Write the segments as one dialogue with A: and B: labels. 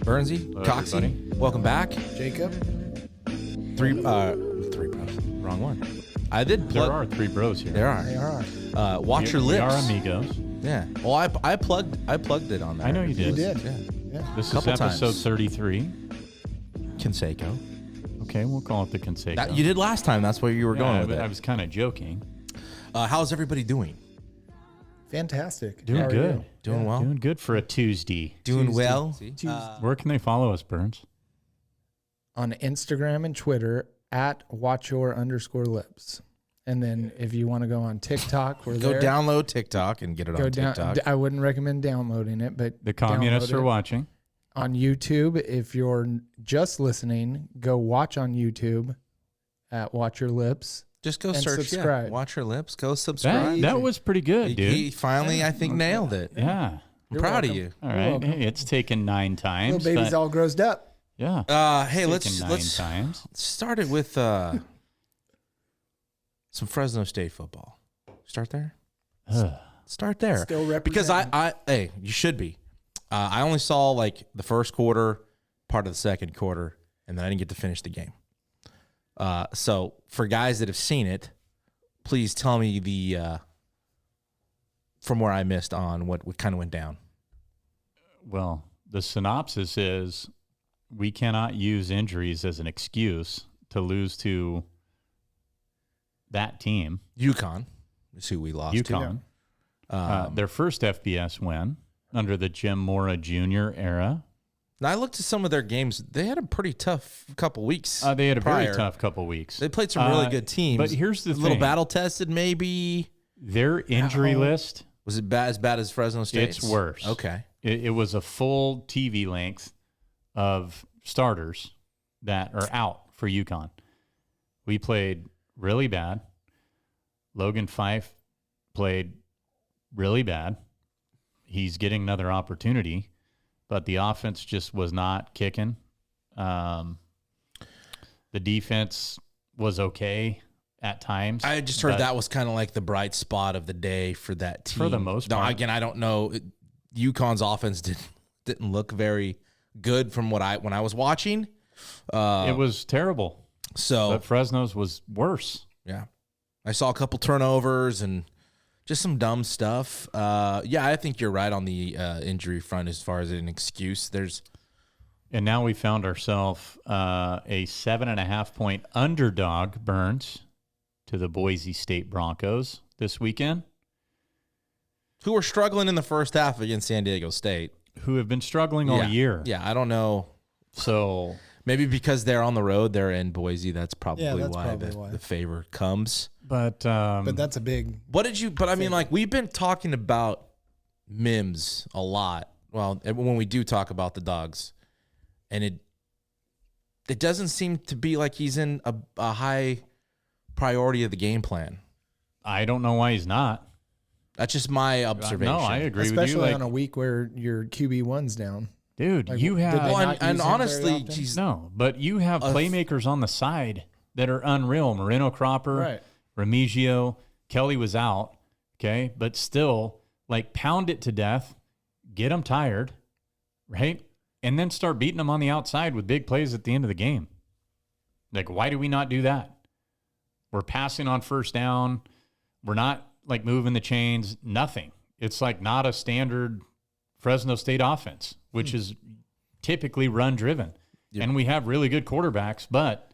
A: Bernsey,
B: Hello,
A: Coxie,
B: everybody.
A: welcome back.
C: Jacob.
A: Three bros. Wrong one. I did
B: There
A: plug.
B: are three bros here.
A: There are.
C: They are.
A: Watch your
B: We
A: lips.
B: are amigos.
A: Yeah. Well, I plugged it on there.
B: I know you
C: You
B: did.
C: did.
A: Yeah.
C: Yeah.
B: This is
A: Couple
B: episode
A: times.
B: 33.
A: Conseco.
B: Okay, we'll call it the Conseco.
A: That you did last time. That's where you were going with
B: I
A: it.
B: was kind of joking.
A: How's everybody doing?
C: Fantastic.
B: Doing
C: How are
B: good.
C: you?
A: Doing
C: Yeah.
A: well.
B: Doing good for a Tuesday.
A: Doing
C: Tuesday.
A: well.
C: Tuesday.
B: Where can they follow us, Burns?
C: On Instagram and Twitter at watchyour_lips. And then if you want to go on TikTok, we're
A: Go
C: there.
A: download TikTok and get it
C: Go
A: on
C: down.
A: TikTok.
C: I wouldn't recommend downloading it, but
B: The communists
C: download
B: are
C: it.
B: watching.
C: On YouTube, if you're just listening, go watch on YouTube at Watch Your Lips.
A: Just go
C: and
A: search. Yeah.
C: subscribe.
A: Watch your lips. Go subscribe.
B: That was pretty good, dude.
A: He finally, I think, nailed it.
B: Yeah.
A: I'm
C: You're
A: proud
C: welcome.
A: of you.
B: All
C: You're
B: right.
C: welcome.
B: Hey, it's taken 9 times.
C: Little baby's
B: but
C: all grossed up.
B: yeah.
A: Hey,
B: It's taken
A: let's
B: 9 times.
A: start it with some Fresno State football. Start there. Start there.
C: Still representing.
A: Because hey, you should be. I only saw like the first quarter, part of the second quarter, and then I didn't get to finish the game. So for guys that have seen it, please tell me the from where I missed on what kind of went down.
B: Well, the synopsis is we cannot use injuries as an excuse to lose to that team,
A: UConn is who we lost
B: UConn.
A: to.
B: Their first FBS win under the Jim Mora Jr. era.
A: Now I looked at some of their games. They had a pretty tough couple weeks.
B: They had a
A: prior.
B: very tough couple weeks.
A: They played some really good teams.
B: But here's the
A: a little
B: thing.
A: battle tested, maybe.
B: Their injury
C: home.
B: list,
A: Was it as bad as Fresno State's?
B: it's worse.
A: Okay.
B: It was a full TV length of starters that are out for UConn. We played really bad. Logan Fife played really bad. He's getting another opportunity, but the offense just was not kicking. The defense was okay at times.
A: I just heard
B: but
A: that was kind of like the bright spot of the day for that team.
B: For the most
A: Now,
B: part.
A: again, I don't know. UConn's offense didn't look very good from when I was watching.
B: it was terrible,
A: So
B: but Fresno's was worse.
A: yeah, I saw a couple turnovers and just some dumb stuff. Yeah, I think you're right on the injury front as far as an excuse.
B: And now we found ourselves a 7.5-point underdog, Burns, to the Boise State Broncos this weekend,
A: who were struggling in the first half against San Diego State.
B: who have been struggling all
A: Yeah.
B: year.
A: Yeah, I don't know.
B: So
A: Maybe because they're on the road, they're in Boise. That's probably
C: that's
A: why
C: probably
A: the,
C: why.
A: the favor comes.
B: But
C: But that's a big.
A: What did you? But I mean, like we've been talking about Mims a lot. Well, when we do talk about the Dogs, and it doesn't seem to be like he's in a high priority of the game plan.
B: I don't know why he's not.
A: That's just my observation.
B: No, I agree with you.
C: Especially
B: Like,
C: on a week where your QB1's down.
B: dude,
C: Like,
B: you
C: did
B: have
C: they
A: Well,
C: not
A: and
C: use him very
A: honestly,
C: often?
A: geez,
B: no, but you have playmakers on the side that are unreal. Moreno Cropper,
C: Right.
B: Remigio, Kelly was out, okay, but still, like, pound it to death, get them tired, right, and then start beating them on the outside with big plays at the end of the game. Like, why do we not do that? We're passing on first down. We're not, like, moving the chains, nothing. It's, like, not a standard Fresno State offense, which is typically run-driven.
A: Yep.
B: And we have really good quarterbacks, but,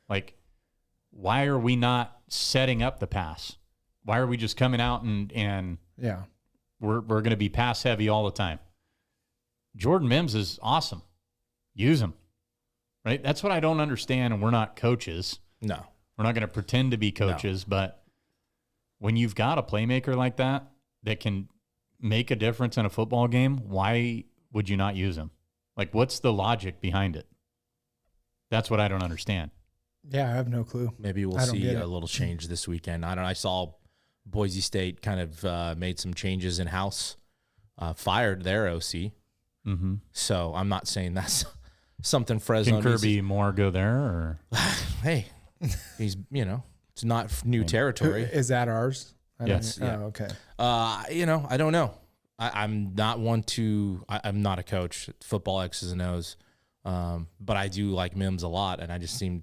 B: like, why are we not setting up the pass? Why are we just coming out and
C: Yeah.
B: we're going to be pass heavy all the time? Jordan Mims is awesome. Use him, right? That's what I don't understand, and we're not coaches.
A: no.
B: We're not going to pretend to be coaches, but when you've got a playmaker like that can make a difference in a football game, why would you not use him? Like, what's the logic behind it? That's what I don't understand.
C: Yeah, I have no clue.
A: Maybe we'll
C: I don't
A: see
C: get
A: a
C: it.
A: little change this weekend. I don't know. I saw Boise State kind of made some changes in house, fired their OC.
B: Mm-hmm.
A: So I'm not saying that's something Fresno
B: Can
A: needs to-
B: Kirby Moore go there? Or
A: Hey, he's it's not new territory.
C: Is that ours? I don't
A: Yes,
C: know.
A: yeah.
C: Oh, okay.
A: I don't know. I'm not one to. I'm not a coach. Football X's and O's, but I do like Mims a lot, and I just seem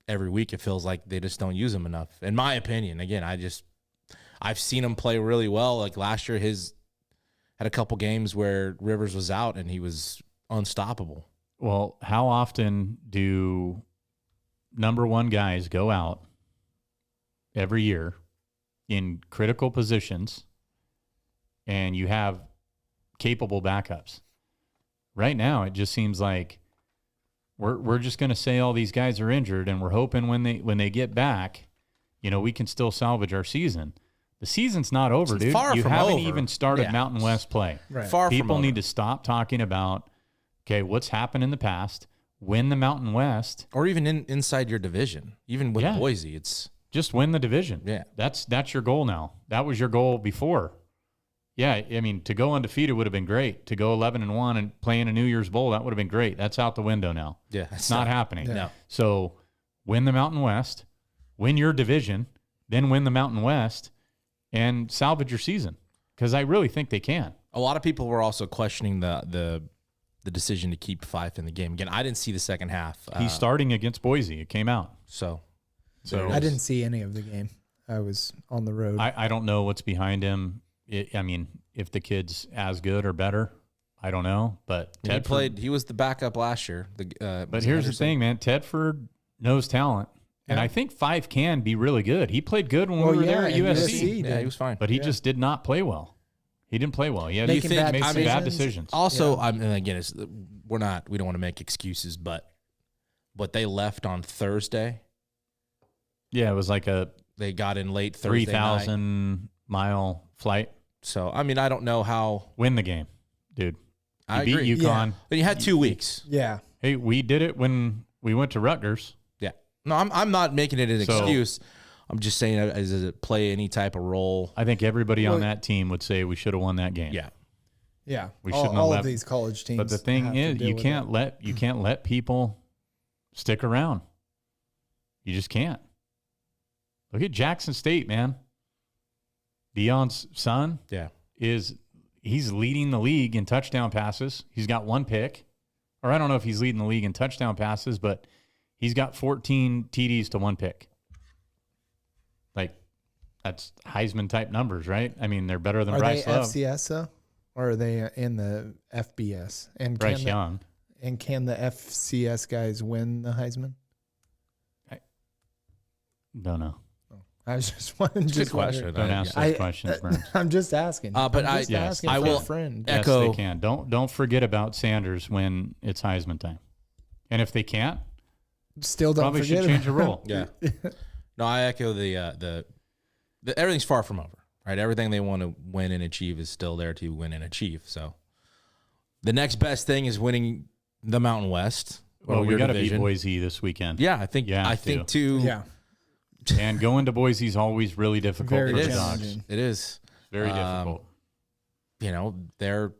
A: every week it feels like they just don't use him enough. In my opinion, again, I've seen him play really well. Like last year, had a couple games where Rivers was out and he was unstoppable.
B: Well, how often do number one guys go out every year in critical positions and you have capable backups? Right now, it just seems like we're just going to say all these guys are injured, and we're hoping when they get back, we can still salvage our season. The season's not over, dude. You haven't even started Mountain West play.
C: Right.
B: People need to stop talking about, okay, what's happened in the past. Win the Mountain West,
A: or even inside your division, even with Boise, it's
B: just win the division.
A: Yeah,
B: that's your goal now. That was your goal before. Yeah, I mean, to go undefeated would have been great. To go 11-1 and play in a New Year's Bowl, that would have been great. That's out the window now.
A: Yeah,
B: it's not happening.
C: Yeah.
A: No.
B: So win the Mountain West, win your division, then win the Mountain West, and salvage your season. Because I really think they can.
A: A lot of people were also questioning the decision to keep Fife in the game. Again, I didn't see the second half.
B: He's starting against Boise. It came out.
A: So
C: I didn't see any of the game. I was on the road.
B: I don't know what's behind him. I mean, if the kid's as good or better, I don't know. But Tedford,
A: he was the backup last year.
B: But here's the thing, man. Tedford knows talent. And I think Fife can be really good. He played good when we were there at USC.
A: Yeah, he was fine.
B: But he just did not play well. He didn't play well. He had
C: Making bad
B: made some bad decisions.
A: Also, and again, we don't want to make excuses, but they left on Thursday.
B: Yeah, it was like
A: they got in late Thursday night.
B: 3,000-mile flight.
A: So, I mean, I don't know how.
B: Win the game, dude.
A: I
B: beat
A: agree.
B: UConn.
A: But you had 2 weeks.
C: Yeah.
B: Hey, we did it when we went to Rutgers.
A: Yeah. No, I'm not making it an excuse. I'm just saying, does it play any type of role?
B: I think everybody on that team would say we should have won that game.
A: Yeah.
C: Yeah.
B: We shouldn't have
C: all
B: left.
C: of these college teams.
B: But the thing is, you can't let people stick around. You just can't. Look at Jackson State, man. Deion's son he's leading the league in touchdown passes. He's got 1 pick. Or I don't know if he's leading the league in touchdown passes, but he's got 14 TDs to 1 pick. Like, that's Heisman-type numbers, right? I mean, they're better than Bryce Love.
C: Are they FCS, though? Or are they in the FBS? And
B: Bryce Young.
C: And can the FCS guys win the Heisman?
B: Don't know.
C: I was just wondering.
A: Good question.
B: Don't ask those questions, Burns.
C: I'm just asking.
A: But
C: I'm just asking
A: I
C: for
A: will
C: a friend.
B: Yes,
A: echo.
B: they can. Don't forget about Sanders when it's Heisman time. And if they can't,
C: Still don't
B: probably
C: forget
B: should change the rule.
A: Yeah. No, I echo the everything's far from over, right? Everything they want to win and achieve is still there to win and achieve. So the next best thing is winning the Mountain West.
B: Well, we got to beat Boise this weekend.
A: Yeah, I think too.
C: Yeah.
B: And going to Boise is always really difficult
C: Very
B: for the
C: challenging.
B: Dogs.
A: It is.
B: Very difficult.
A: They're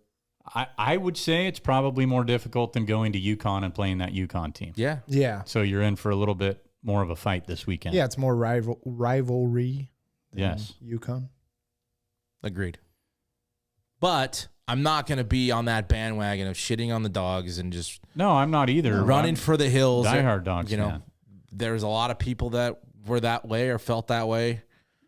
B: I would say it's probably more difficult than going to UConn and playing that UConn team.
A: yeah.
C: Yeah.
B: So you're in for a little bit more of a fight this weekend.
C: Yeah, it's more rivalry than
B: Yes.
C: UConn.
A: Agreed. But I'm not going to be on that bandwagon of shitting on the Dogs and just
B: No, I'm not either.
A: running for the hills.
B: Diehard Dogs fan.
A: There's a lot of people that were that way or felt that way.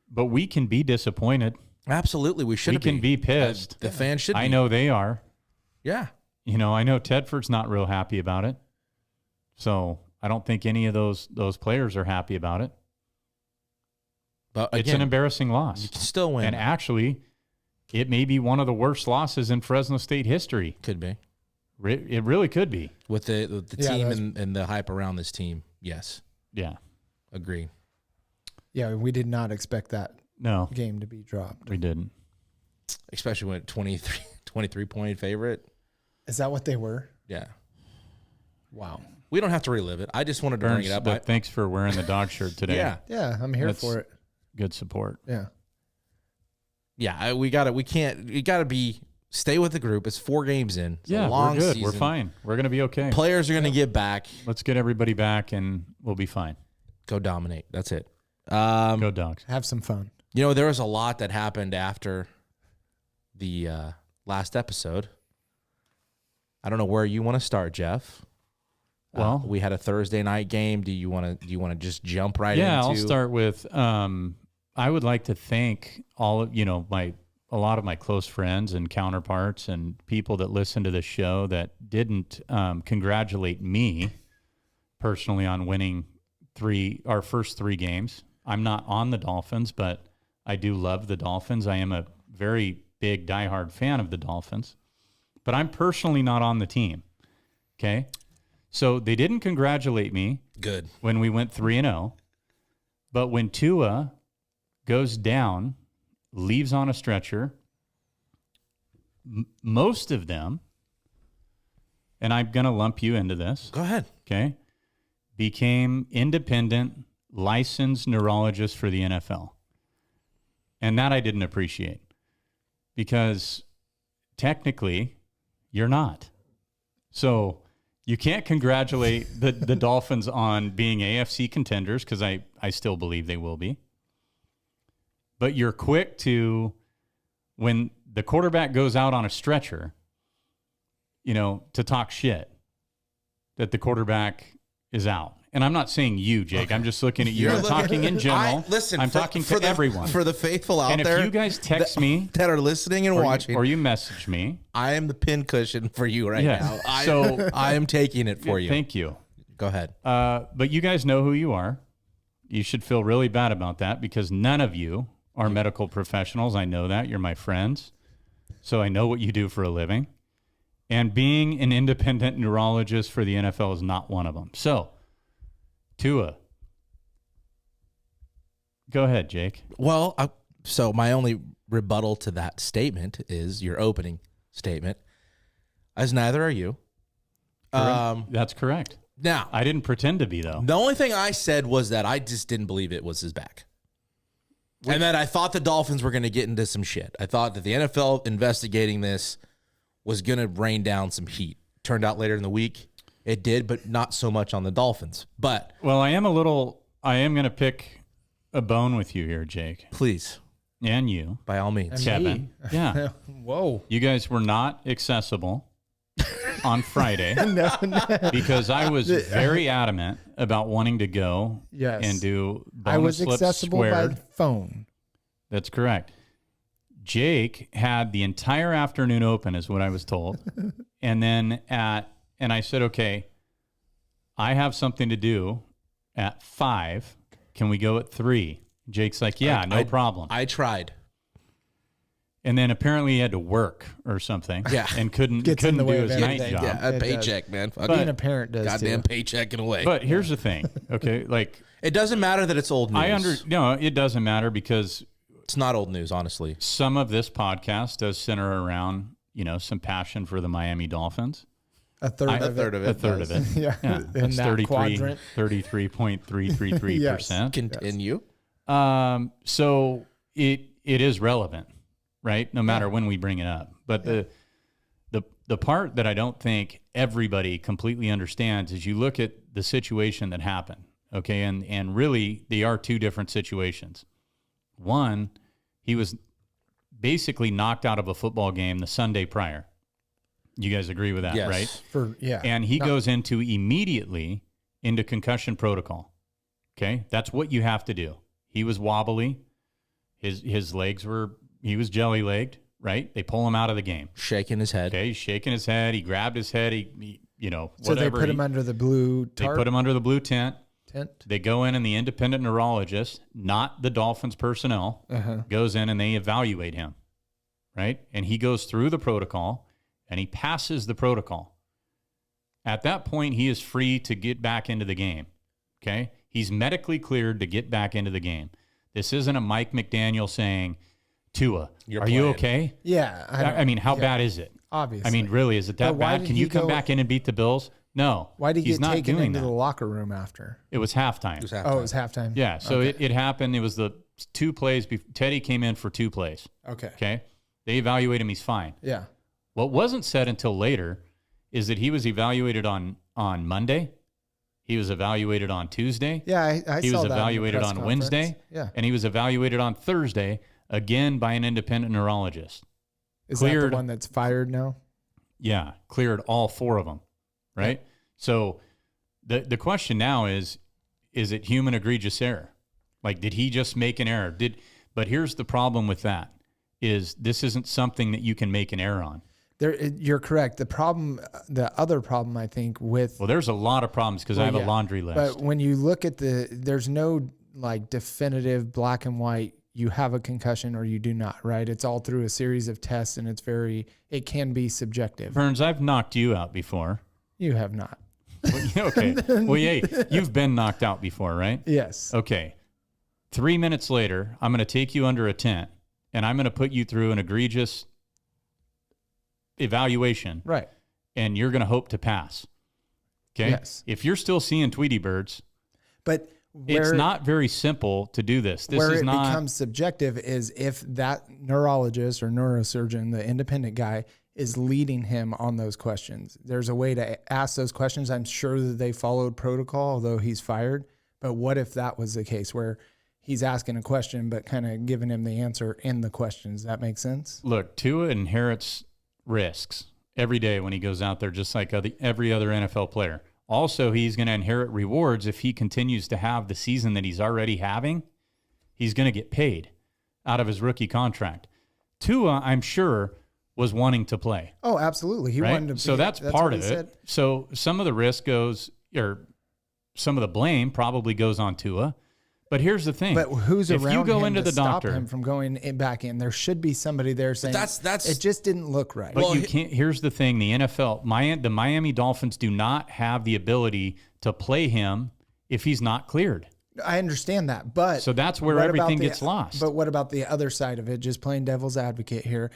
B: But we can be disappointed.
A: Absolutely, we should.
B: We can be pissed.
A: The fans should.
B: I know they are.
A: Yeah.
B: I know Tedford's not real happy about it. So I don't think any of those players are happy about it.
A: But
B: It's
A: again,
B: an embarrassing loss.
A: you can still win.
B: And actually, it may be one of the worst losses in Fresno State history.
A: Could be.
B: It really could be.
A: With the
C: Yeah,
A: team and the hype around this team. Yes.
B: Yeah.
A: Agree.
C: Yeah, we did not expect that
B: No,
C: game to be dropped.
B: we didn't.
A: Especially when 23-point favorite.
C: Is that what they were?
A: Yeah.
C: Wow.
A: We don't have to relive it. I just wanted to bring it up.
B: But thanks for wearing the dog shirt today.
A: Yeah.
C: Yeah, I'm here
B: That's-
C: for it.
B: Good support.
C: Yeah.
A: Yeah. We got to stay with the group. It's 4 games in. It's a long
B: we're good.
A: season.
B: We're fine. We're going to be okay.
A: Players are going to get back.
B: Let's get everybody back and we'll be fine.
A: Go dominate. That's it.
B: Go Dogs.
C: Have some fun.
A: There was a lot that happened after the last episode. I don't know where you want to start, Jeff.
B: Well,
A: we had a Thursday night game. Do you want to just jump right into?
B: Yeah, I'll start with. I would like to thank all of a lot of my close friends and counterparts and people that listen to this show that didn't congratulate me personally on winning our first 3 games. I'm not on the Dolphins, but I do love the Dolphins. I am a very big diehard fan of the Dolphins, but I'm personally not on the team. Okay. So they didn't congratulate me.
A: Good.
B: When we went 3-0, but when Tua goes down, leaves on a stretcher, most of them, and I'm going to lump you into this.
A: Go ahead.
B: Okay. Became independent licensed neurologists for the NFL. And that I didn't appreciate because technically you're not. So you can't congratulate the Dolphins on being AFC contenders because I still believe they will be. But you're quick to, when the quarterback goes out on a stretcher, to talk shit that the quarterback is out. And I'm not saying you, Jake. Okay. I'm just looking at you. I'm talking in general. I'm talking to everyone.
A: For the faithful out there.
B: And if you guys text me.
A: That are listening and watching.
B: Or you message me.
A: I am the pincushion for you right now. So I am taking it for you.
B: Thank you.
A: Go ahead.
B: But you guys know who you are. You should feel really bad about that because none of you are medical professionals. I know that. You're my friends. So I know what you do for a living. And being an independent neurologist for the NFL is not one of them. So, Tua. Go ahead, Jake.
A: Well, so my only rebuttal to that statement is your opening statement, as neither are you.
B: That's correct.
A: Now,
B: I didn't pretend to be, though.
A: The only thing I said was that I just didn't believe it was his back. And that I thought the Dolphins were going to get into some shit. I thought that the NFL investigating this was going to rain down some heat. Turned out later in the week, it did, but not so much on the Dolphins. But
B: well, I am going to pick a bone with you here, Jake.
A: Please.
B: And you.
A: By all means.
B: Kevin. Yeah.
C: Whoa.
B: You guys were not accessible on Friday.
C: No.
B: Because I was very adamant about wanting to go and do bonus
C: I was
B: slips
C: accessible
B: squared.
C: by phone.
B: That's correct. Jake had the entire afternoon open, is what I was told. And I said, okay, I have something to do at 5. Can we go at 3? Jake's like, yeah, no problem.
A: I tried.
B: And then apparently he had to work or something. Yeah. And couldn't do his night job.
A: Yeah, a paycheck, man.
C: Being a parent does
A: goddamn
C: too.
A: Paychecking away.
B: But here's the thing, okay? Like,
A: it doesn't matter that it's old news.
B: No, it doesn't matter because
A: it's not old news, honestly.
B: Some of this podcast does center around, some passion for the Miami Dolphins.
C: A third of it.
B: Yeah.
C: In that quadrant.
B: 33.333%.
A: Continue.
B: So it is relevant, right? No matter when we bring it up. But the part that I don't think everybody completely understands is you look at the situation that happened, okay? And really, they are 2 different situations. One, he was basically knocked out of a football game the Sunday prior. You guys agree with that,
A: yes.
B: right? And he goes immediately into concussion protocol. Okay? That's what you have to do. He was wobbly. His legs he was jelly-legged, right? They pull him out of the game.
A: Shaking his head.
B: Okay, he's shaking his head. He grabbed his head. He whatever.
C: So they put him under the blue tarp?
B: They put him under the blue tent. They go in and the independent neurologist, not the Dolphins personnel, goes in and they evaluate him, right? And he goes through the protocol and he passes the protocol. At that point, he is free to get back into the game, okay? He's medically cleared to get back into the game. This isn't a Mike McDaniel saying, Tua, are you okay?
C: Yeah.
B: I mean, how bad is it?
C: Obviously.
B: I mean, really, is it that bad? Can you come back in and beat the Bills? No.
C: Why did he
B: get
C: taken into the locker room after?
B: It was halftime.
C: It was halftime.
B: Yeah, so it happened. It was the 2 plays. Teddy came in for 2 plays. Okay. They evaluate him. He's fine.
C: Yeah.
B: What wasn't said until later is that he was evaluated on Monday. He was evaluated on Tuesday.
C: Yeah, I
B: He
C: saw
B: was
C: that
B: evaluated
C: in the
B: on
C: press
B: Wednesday.
C: conference. Yeah.
B: And he was evaluated on Thursday, again by an independent neurologist.
C: Is that
B: Cleared.
C: the one that's fired now?
B: Yeah, cleared all 4 of them, right? So the question now is it human egregious error? Like, did he just make an error? But here's the problem with that, is this isn't something that you can make an error on.
C: You're correct. The other problem, I think, with...
B: Well, there's a lot of problems because I have a laundry list.
C: But when you look at there's no like definitive black and white, you have a concussion or you do not, right? It's all through a series of tests, and it can be subjective.
B: Burns, I've knocked you out before.
C: You have not.
B: Okay. Well, hey, you've been knocked out before, right?
C: Yes.
B: Okay. 3 minutes later, I'm going to take you under a tent, and I'm going to put you through an egregious evaluation.
C: Right.
B: And you're going to hope to pass. Okay?
C: Yes.
B: If you're still seeing Tweety birds,
C: but
B: it's not very simple to do this. This
C: where
B: is
C: it
B: not
C: becomes subjective is if that neurologist or neurosurgeon, the independent guy, is leading him on those questions. There's a way to ask those questions. I'm sure that they followed protocol, although he's fired. But what if that was the case where he's asking a question but kind of giving him the answer in the question? Does that make sense?
B: Look, Tua inherits risks every day when he goes out there, just like every other NFL player. Also, he's going to inherit rewards if he continues to have the season that he's already having. He's going to get paid out of his rookie contract. Tua, I'm sure, was wanting to play.
C: Oh, absolutely. He wanted to.
B: So that's part of it. So some of the risk goes, or some of the blame probably goes on Tua. But here's the thing.
C: But who's
B: if
C: around
B: you go
C: him
B: into
C: to
B: the
C: stop
B: doctor,
C: him from going back in? There should be somebody there saying
A: that's
C: it just didn't look right.
B: But you can't. Here's the thing: the NFL, the Miami Dolphins do not have the ability to play him if he's not cleared.
C: I understand that, but
B: so that's where everything gets lost.
C: But what about the other side of it? Just playing devil's advocate here.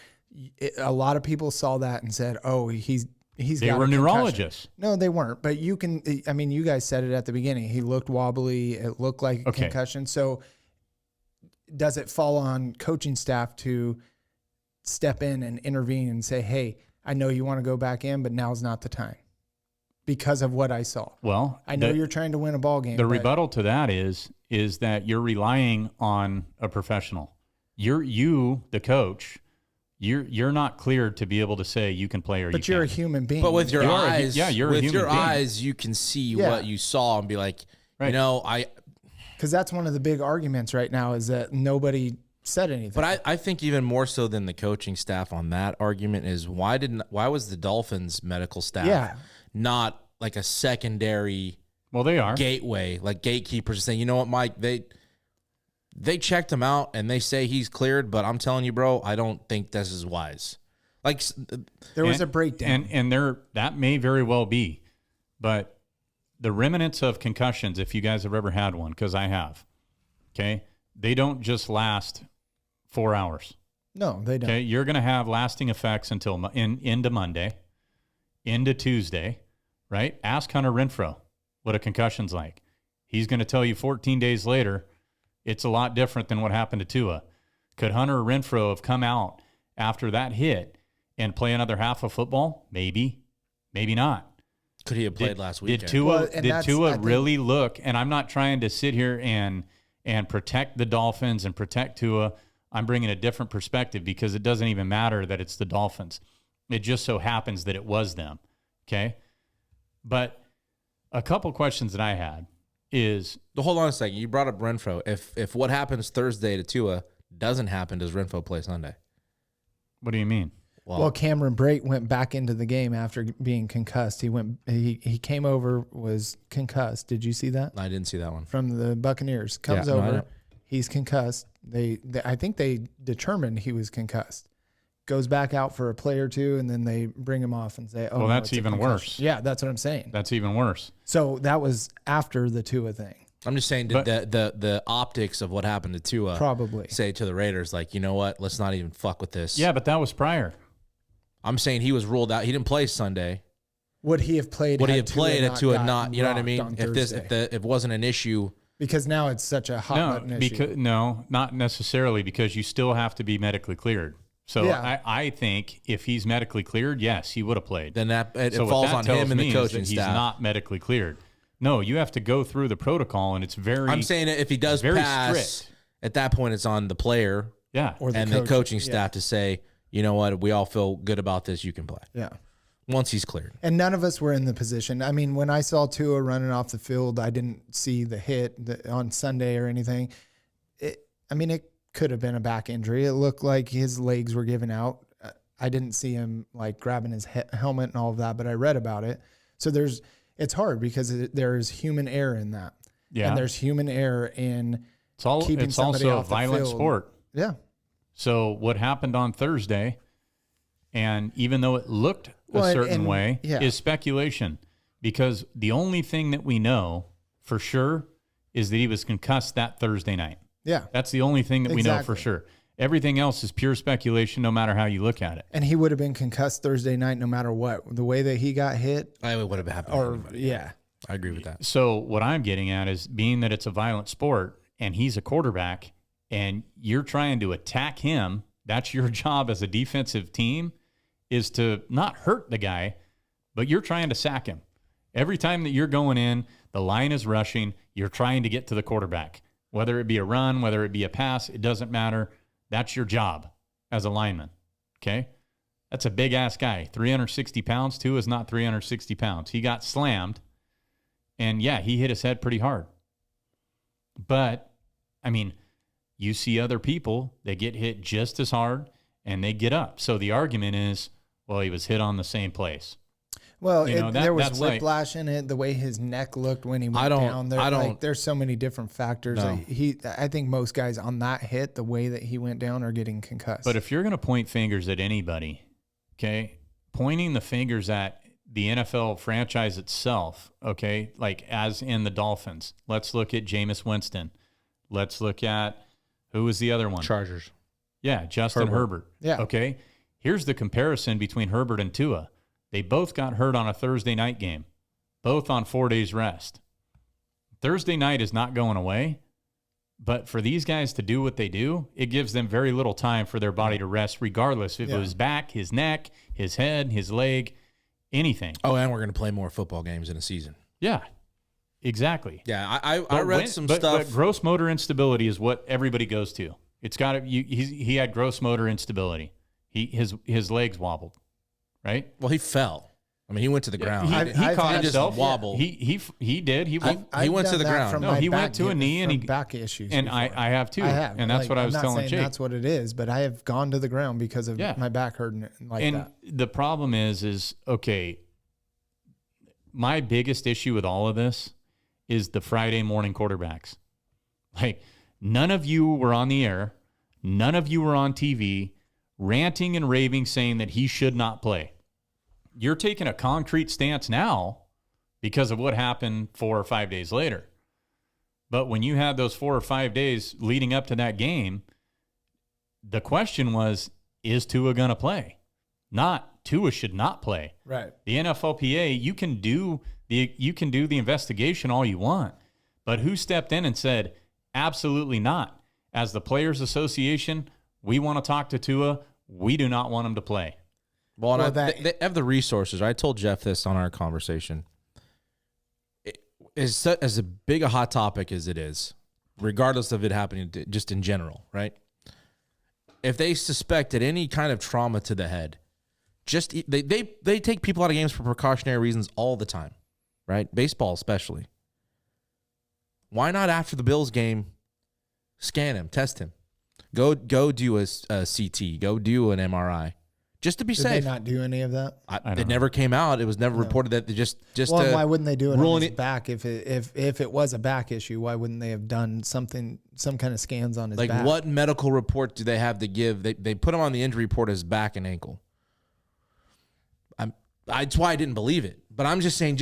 C: A lot of people saw that and said, "Oh, he's
B: they
C: got
B: were
C: a
B: neurologists."
C: concussion." No, they weren't. But you can. I mean, you guys said it at the beginning. He looked wobbly. It looked like a concussion. So, does it fall on coaching staff to step in and intervene and say, "Hey, I know you want to go back in, but now's not the time," because of what I saw?
B: Well,
C: I know you're trying to win a ball game.
B: The rebuttal to that is that you're relying on a professional. You, the coach. You're not cleared to be able to say you can play or
C: but
B: you
C: you're
B: can't.
C: a human being.
A: But with your eyes,
B: you're a
A: with
B: human
A: your
B: being.
A: eyes, you can see what you saw and be like,
B: Right.
C: Because that's one of the big arguments right now is that nobody said anything.
A: But I think even more so than the coaching staff on that argument is why was the Dolphins medical staff not like a secondary
B: they are
A: gateway, like gatekeepers saying, you know what, Mike, they checked him out and they say he's cleared, but I'm telling you, bro, I don't think this is wise. Like
C: there was a breakdown.
B: And that may very well be, but the remnants of concussions, if you guys have ever had one, because I have, okay, they don't just last 4 hours.
C: No, they don't.
B: Okay, you're going to have lasting effects until into Monday, into Tuesday, right? Ask Hunter Renfrow what a concussion's like. He's going to tell you 14 days later, it's a lot different than what happened to Tua. Could Hunter Renfrow have come out after that hit and play another half of football? Maybe, maybe not.
A: Could he have played last weekend?
B: Did Tua really look? And I'm not trying to sit here and protect the Dolphins and protect Tua. I'm bringing a different perspective because it doesn't even matter that it's the Dolphins. It just so happens that it was them. Okay, but a couple questions that I had is
A: hold on a second. You brought up Renfrow. If what happens Thursday to Tua doesn't happen, does Renfrow play Sunday?
B: What do you mean?
C: Well, Cameron Brate went back into the game after being concussed. He came over, was concussed. Did you see that?
A: I didn't see that one.
C: From the Buccaneers. Comes over, he's concussed. I think they determined he was concussed. Goes back out for a play or two, and then they bring him off and say, "Oh,
B: well,
C: no,
B: that's even worse."
C: Yeah, that's what I'm saying.
B: That's even worse.
C: So that was after the Tua thing.
A: I'm just saying the optics of what happened to Tua
C: Probably
A: say to the Raiders, like, you know what? Let's not even fuck with this.
B: Yeah, but that was prior.
A: I'm saying he was ruled out. He didn't play Sunday.
C: Would he have played?
A: Would he have played at Tua not? You know what I mean? If it wasn't an issue,
C: because now it's such a hot button issue.
B: No, not necessarily, because you still have to be medically cleared. So
C: Yeah.
B: I think if he's medically cleared, yes, he would have played.
A: then it
B: So what
A: falls
B: that
A: on
B: tells
A: him and
B: me
A: the
B: is
A: coaching
B: that
A: staff.
B: He's not medically cleared. No, you have to go through the protocol, and it's very.
A: I'm saying if he does
B: very
A: pass,
B: strict.
A: at that point it's on the player
B: Yeah,
C: Or
A: and the coaching staff to say, you know what, we all feel good about this. You can play.
C: Yeah.
A: Once he's cleared.
C: And none of us were in the position. I mean, when I saw Tua running off the field, I didn't see the hit on Sunday or anything. It could have been a back injury. It looked like his legs were giving out. I didn't see him like grabbing his helmet and all of that, but I read about it. So it's hard because there is human error in that.
B: Yeah.
C: And there's human error in keeping somebody
B: also a
C: off the
B: violent
C: field.
B: sport.
C: Yeah.
B: So what happened on Thursday, and even though it looked a certain way, is speculation, because the only thing that we know for sure is that he was concussed that Thursday night.
C: Yeah.
B: That's the only thing that we know for sure. Everything else is pure speculation, no matter how you look at it.
C: And he would have been concussed Thursday night no matter what. The way that he got hit.
A: I would have happened.
C: Or, yeah.
A: I agree with that.
B: So what I'm getting at is, being that it's a violent sport and he's a quarterback and you're trying to attack him, that's your job as a defensive team, is to not hurt the guy, but you're trying to sack him. Every time that you're going in, the line is rushing, you're trying to get to the quarterback. Whether it be a run, whether it be a pass, it doesn't matter. That's your job as a lineman, okay? That's a big-ass guy, 360 pounds. Tua is not 360 pounds. He got slammed, and, yeah, he hit his head pretty hard. But, I mean, you see other people, they get hit just as hard, and they get up. So the argument is, well, he was hit on the same place.
C: Well, there was
B: that's
C: whiplash in it. The way his neck looked when he went down. There's so many different factors.
A: No.
C: I think most guys on that hit, the way that he went down, are getting concussed.
B: But if you're going to point fingers at anybody, okay, pointing the fingers at the NFL franchise itself, okay, like as in the Dolphins, let's look at Jameis Winston. Let's look at, who was the other one?
A: Chargers.
B: Yeah, Justin Herbert.
C: Yeah.
B: Okay, here's the comparison between Herbert and Tua. They both got hurt on a Thursday night game, both on 4 days rest. Thursday night is not going away, but for these guys to do what they do, it gives them very little time for their body to rest, regardless if it was back, his neck, his head, his leg, anything.
A: Oh, and we're going to play more football games in a season.
B: Yeah, exactly.
A: Yeah, I read some stuff.
B: But gross motor instability is what everybody goes to. It's got to. He had gross motor instability. His legs wobbled. Right?
A: Well, he fell. I mean, he went to the ground.
B: He caught himself.
A: Just wobbled.
B: He did. He went
A: to the ground.
C: No,
B: he went to a knee and he
C: back issues.
B: And
C: before.
B: I have too.
C: I have,
B: and that's what I was telling Jake.
C: That's what it is. But I have gone to the ground because of my back hurting like that.
B: And the problem is okay. My biggest issue with all of this is the Friday morning quarterbacks. Like, none of you were on the air. None of you were on TV ranting and raving saying that he should not play. You're taking a concrete stance now because of what happened 4 or 5 days later. But when you had those 4 or 5 days leading up to that game, the question was, is Tua going to play? Not Tua should not play.
C: Right.
B: The NFLPA, you can do the investigation all you want, but who stepped in and said, absolutely not? As the Players Association, we want to talk to Tua. We do not want him to play.
A: Well, they have the resources. I told Jeff this on our conversation. As a big a hot topic as it is, regardless of it happening just in general, right? If they suspected any kind of trauma to the head, just they take people out of games for precautionary reasons all the time, right? Baseball especially. Why not after the Bills game, scan him, test him, go do a CT, go do an MRI, just to be safe.
C: Did they not do any of that?
A: It never came out. It was never reported that they just.
C: Well, why wouldn't they do it on his back if it was a back issue? Why wouldn't they have done some kind of scans on his back?
A: Like, what medical report do they have to give? They put him on the injury report as back and ankle. That's why I didn't believe it. But I'm just saying,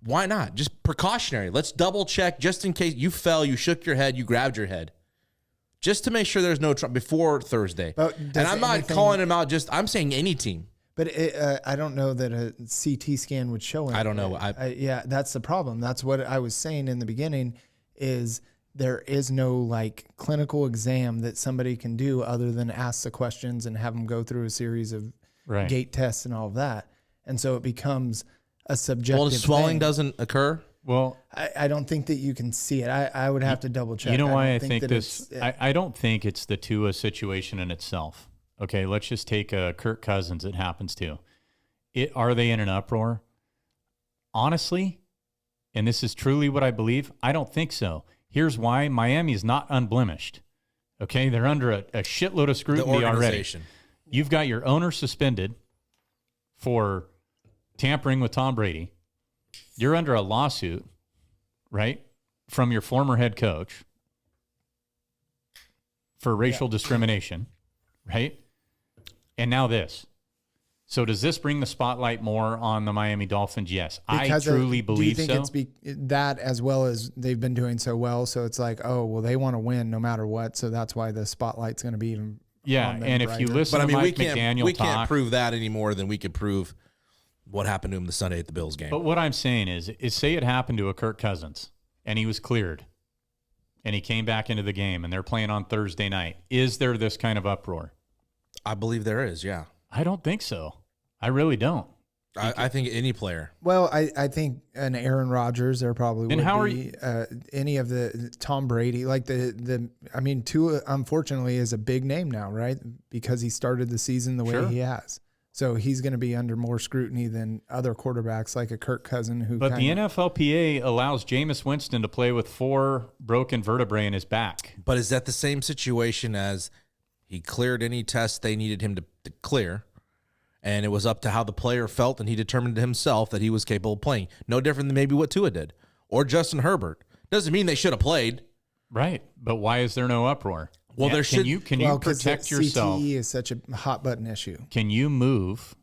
A: why not? Just precautionary. Let's double check just in case you fell, you shook your head, you grabbed your head. Just to make sure there's no trauma before Thursday. And I'm not calling him out. I'm saying any team.
C: But I don't know that a CT scan would show anything.
A: I don't know.
C: Yeah, that's the problem. That's what I was saying in the beginning is there is no like clinical exam that somebody can do other than ask the questions and have them go through a series of gait tests and all of that. And so it becomes a subjective
A: Well, the swelling
C: thing.
A: doesn't occur?
B: Well,
C: I don't think that you can see it. I would have to double check.
B: You know why I think
C: that
B: this? I don't think it's the Tua situation in itself. Okay, let's just take Kirk Cousins. It happens to. Are they in an uproar? Honestly, and this is truly what I believe, I don't think so. Here's why. Miami is not unblemished. Okay, they're under a shitload of scrutiny already. You've got your owner suspended for tampering with Tom Brady. You're under a lawsuit, right, from your former head coach for racial discrimination, right? And now this. So does this bring the spotlight more on the Miami Dolphins? Yes.
C: Because
B: I truly believe so.
C: Do you think it's that as well as they've been doing so well? So it's like, oh, well, they want to win no matter what. So that's why the spotlight's going to be even on them
B: and
C: brighter.
B: if you listen to Mike McDaniel
A: we can't prove that any more than we could prove what happened to him the Sunday at the Bills game.
B: But what I'm saying is say it happened to a Kirk Cousins and he was cleared and he came back into the game and they're playing on Thursday night. Is there this kind of uproar?
A: I believe there is, yeah.
B: I don't think so. I really don't.
A: I think any player.
C: Well, I think an Aaron Rodgers, there probably would be any of the Tom Brady, like Tua, unfortunately, is a big name now, right? Because he started the season the way he has. So he's going to be under more scrutiny than other quarterbacks like a Kirk Cousin. But
B: the NFLPA allows Jameis Winston to play with 4 broken vertebrae in his back.
A: But is that the same situation as he cleared any test they needed him to clear? And it was up to how the player felt, and he determined himself that he was capable of playing. No different than maybe what Tua did or Justin Herbert. Doesn't mean they should have played.
B: Right. But why is there no uproar?
A: Well, there should.
B: Can you protect yourself?
C: CTE is such a hot button issue.
B: Can you move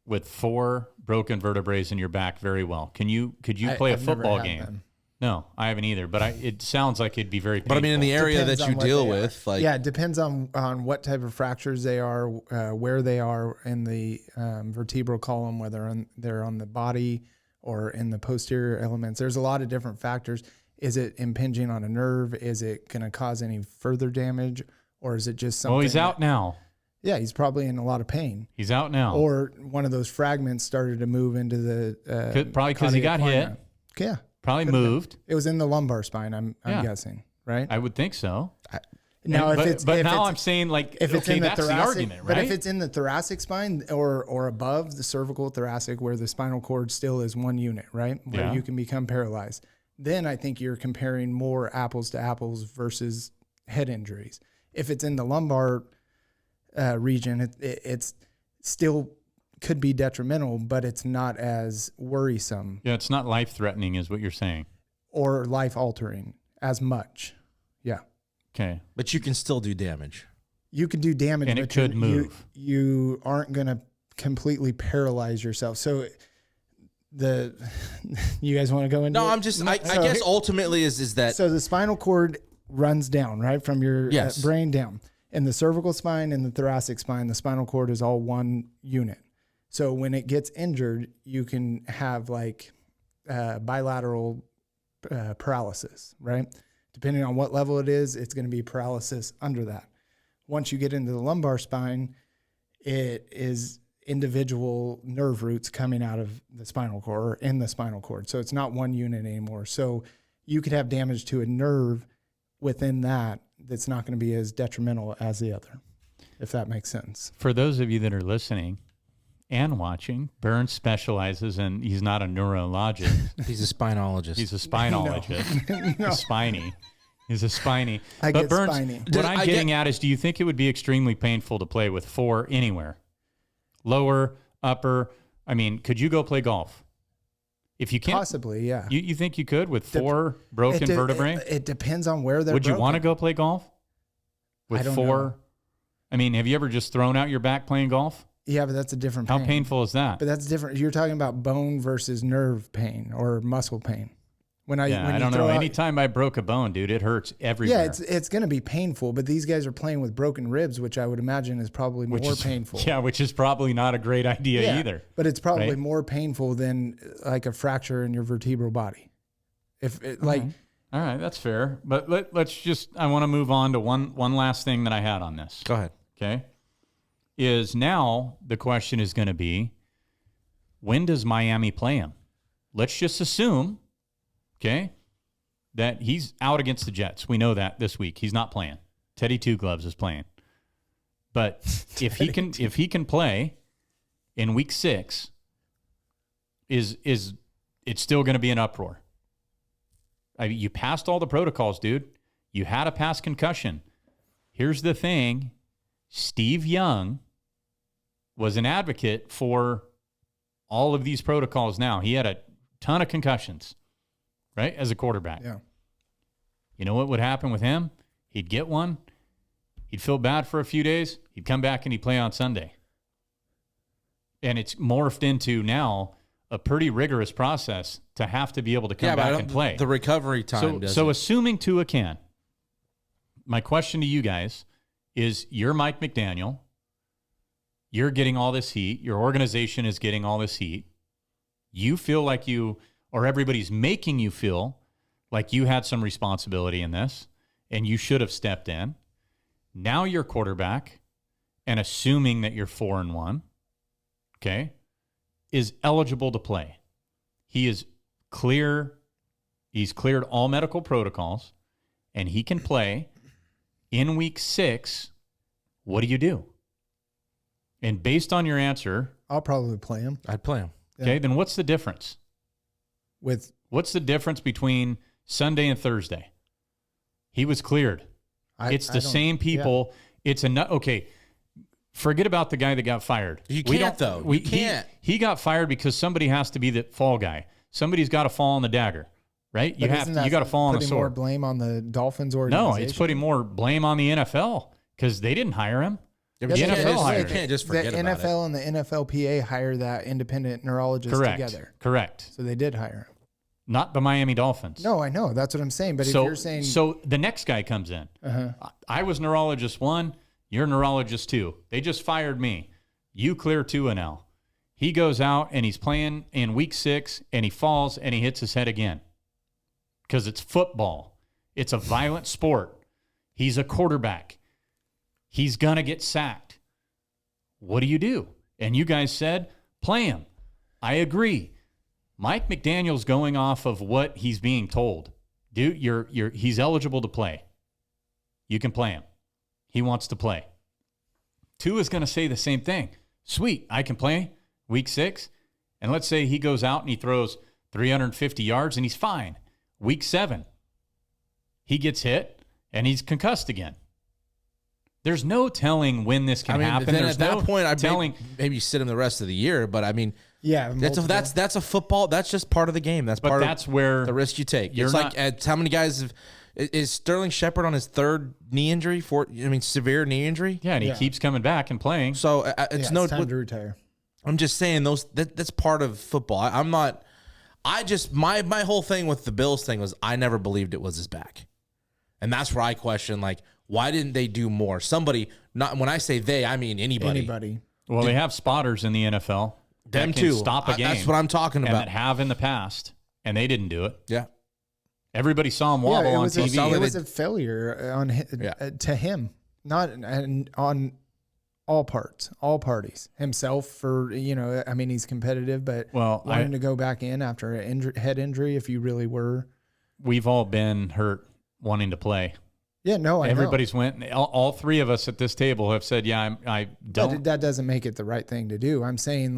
B: with 4 broken vertebrae in your back very well? Could you play a football game?
C: Them.
B: No, I haven't either. But it sounds like it'd be very painful.
A: But I mean, in the area that you deal with, like
C: it depends on what type of fractures they are, where they are in the vertebral column, whether they're on the body or in the posterior elements. There's a lot of different factors. Is it impinging on a nerve? Is it going to cause any further damage, or is it just something?
B: Well, he's out now.
C: Yeah, he's probably in a lot of pain.
B: He's out now.
C: Or one of those fragments started to move into the
B: probably because he got hit.
C: Yeah.
B: Probably moved.
C: It was in the lumbar spine, I'm guessing, right?
B: I would think so.
C: I'm
B: saying, like,
C: if it's in the
B: that's
C: thoracic,
B: the argument, right?
C: But if it's in the thoracic spine or above the cervical thoracic, where the spinal cord still is one unit, right? Where you can become paralyzed, then I think you're comparing more apples to apples versus head injuries. If it's in the lumbar region, it's still could be detrimental, but it's not as worrisome.
B: Yeah, it's not life-threatening is what you're saying.
C: Or life-altering as much. Yeah.
B: Okay.
A: But you can still do damage.
C: You can do damage,
B: and it could move.
C: You aren't going to completely paralyze yourself. So you guys want to go into it?
A: No, I'm just, I guess ultimately is that.
C: So the spinal cord runs down, right? From your brain down. In the cervical spine and the thoracic spine, the spinal cord is all one unit. So when it gets injured, you can have like bilateral paralysis, right? Depending on what level it is, it's going to be paralysis under that. Once you get into the lumbar spine, it is individual nerve roots coming out of the spinal cord or in the spinal cord. So it's not one unit anymore. So you could have damage to a nerve within that's not going to be as detrimental as the other, if that makes sense.
B: For those of you that are listening and watching, Burns specializes in, he's not a neurologist.
A: He's a spinologist.
B: He's a spinologist.
C: No.
B: A spiny. He's a spiny.
C: I
B: but
C: get
B: Burns,
C: spiny.
B: what I'm getting at is, do you think it would be extremely painful to play with 4 anywhere? Lower, upper? I mean, could you go play golf? If you can't,
C: possibly, yeah.
B: You think you could with 4 broken vertebrae?
C: It depends on where they're
B: Would you want to go play golf with
C: I don't
B: 4?
C: know.
B: I mean, have you ever just thrown out your back playing golf?
C: Yeah, but that's a different pain.
B: How painful is that?
C: But that's different. You're talking about bone versus nerve pain or muscle pain.
B: I don't know. Anytime I broke a bone, dude, it hurts everywhere.
C: Yeah, it's going to be painful, but these guys are playing with broken ribs, which I would imagine is probably more painful.
B: Yeah, which is probably not a great idea either.
C: But it's probably more painful than like a fracture in your vertebral body. If it, like,
B: all right, that's fair. But let's just, I want to move on to one last thing that I had on this.
A: Go ahead.
B: Okay. Is now the question is going to be, when does Miami play him? Let's just assume, okay, that he's out against the Jets. We know that this week. He's not playing. Teddy Two Gloves is playing. But if he can play in week 6, is it's still going to be an uproar. I mean, you passed all the protocols, dude. You had a past concussion. Here's the thing. Steve Young was an advocate for all of these protocols now. He had a ton of concussions, right, as a quarterback.
C: Yeah.
B: You know what would happen with him? He'd get one. He'd feel bad for a few days. He'd come back and he'd play on Sunday. And it's morphed into now a pretty rigorous process to have to be able to come back and play.
A: The recovery time
B: So assuming Tua can, my question to you guys is, you're Mike McDaniel. You're getting all this heat. Your organization is getting all this heat. You feel like or everybody's making you feel like you had some responsibility in this and you should have stepped in. Now you're quarterback, and assuming that you're 4-1, okay, is eligible to play. He is clear. He's cleared all medical protocols, and he can play in week 6. What do you do? And based on your answer,
C: I'll probably play him.
A: I'd play him.
B: Okay, then what's the difference? What's the difference between Sunday and Thursday? He was cleared. It's the same people. Yeah. Okay. Forget about the guy that got fired.
A: You can't, though. You can't.
B: He got fired because somebody has to be the fall guy. Somebody's got to fall on the dagger, right? You got to fall on the sword.
C: Putting more blame on the Dolphins organization?
B: No, it's putting more blame on the NFL because they didn't hire him.
A: The NFL hired him. You can't just forget about it.
C: The NFL and the NFLPA hire that independent neurologist together.
B: Correct.
C: So they did hire him.
B: Not the Miami Dolphins.
C: No, I know. That's what I'm saying. But if you're saying...
B: So the next guy comes in. I was neurologist 1. You're neurologist 2. They just fired me. You clear 2 now. He goes out and he's playing in week 6 and he falls and he hits his head again. Because it's football. It's a violent sport. He's a quarterback. He's going to get sacked. What do you do? And you guys said, play him. I agree. Mike McDaniel's going off of what he's being told. Dude, he's eligible to play. You can play him. He wants to play. Tua is going to say the same thing. Sweet, I can play week 6. And let's say he goes out and he throws 350 yards and he's fine. Week 7, he gets hit and he's concussed again. There's no telling when this can happen.
A: Then
B: There's
A: at that point,
B: telling.
A: Maybe sit him the rest of the year. But I mean,
C: yeah,
A: that's a football. That's just part of the game. That's
B: where
A: the risk you take. It's like how many guys is Sterling Shepard on his 3rd knee injury? Severe knee injury.
B: Yeah, and he keeps coming back and playing.
A: So it's
C: time to retire.
A: I'm just saying that's part of football. I'm not. My whole thing with the Bills thing was I never believed it was his back, and that's where I question why didn't they do more? Somebody, not when I say they, I mean anybody.
B: Well, they have spotters in the NFL.
A: Them
B: that can
A: too.
B: Stop a game.
A: That's what I'm talking about.
B: And that have in the past, and they didn't do it.
A: Yeah.
B: Everybody saw him wobble on TV.
C: It was a failure to him, not on all parties. Himself he's competitive, but wanting to go back in after a head injury, if you really were.
B: We've all been hurt wanting to play.
C: Yeah, no,
B: Everybody's went. All 3 of us at this table have said, "Yeah, I don't."
C: But that doesn't make it the right thing to do. I'm saying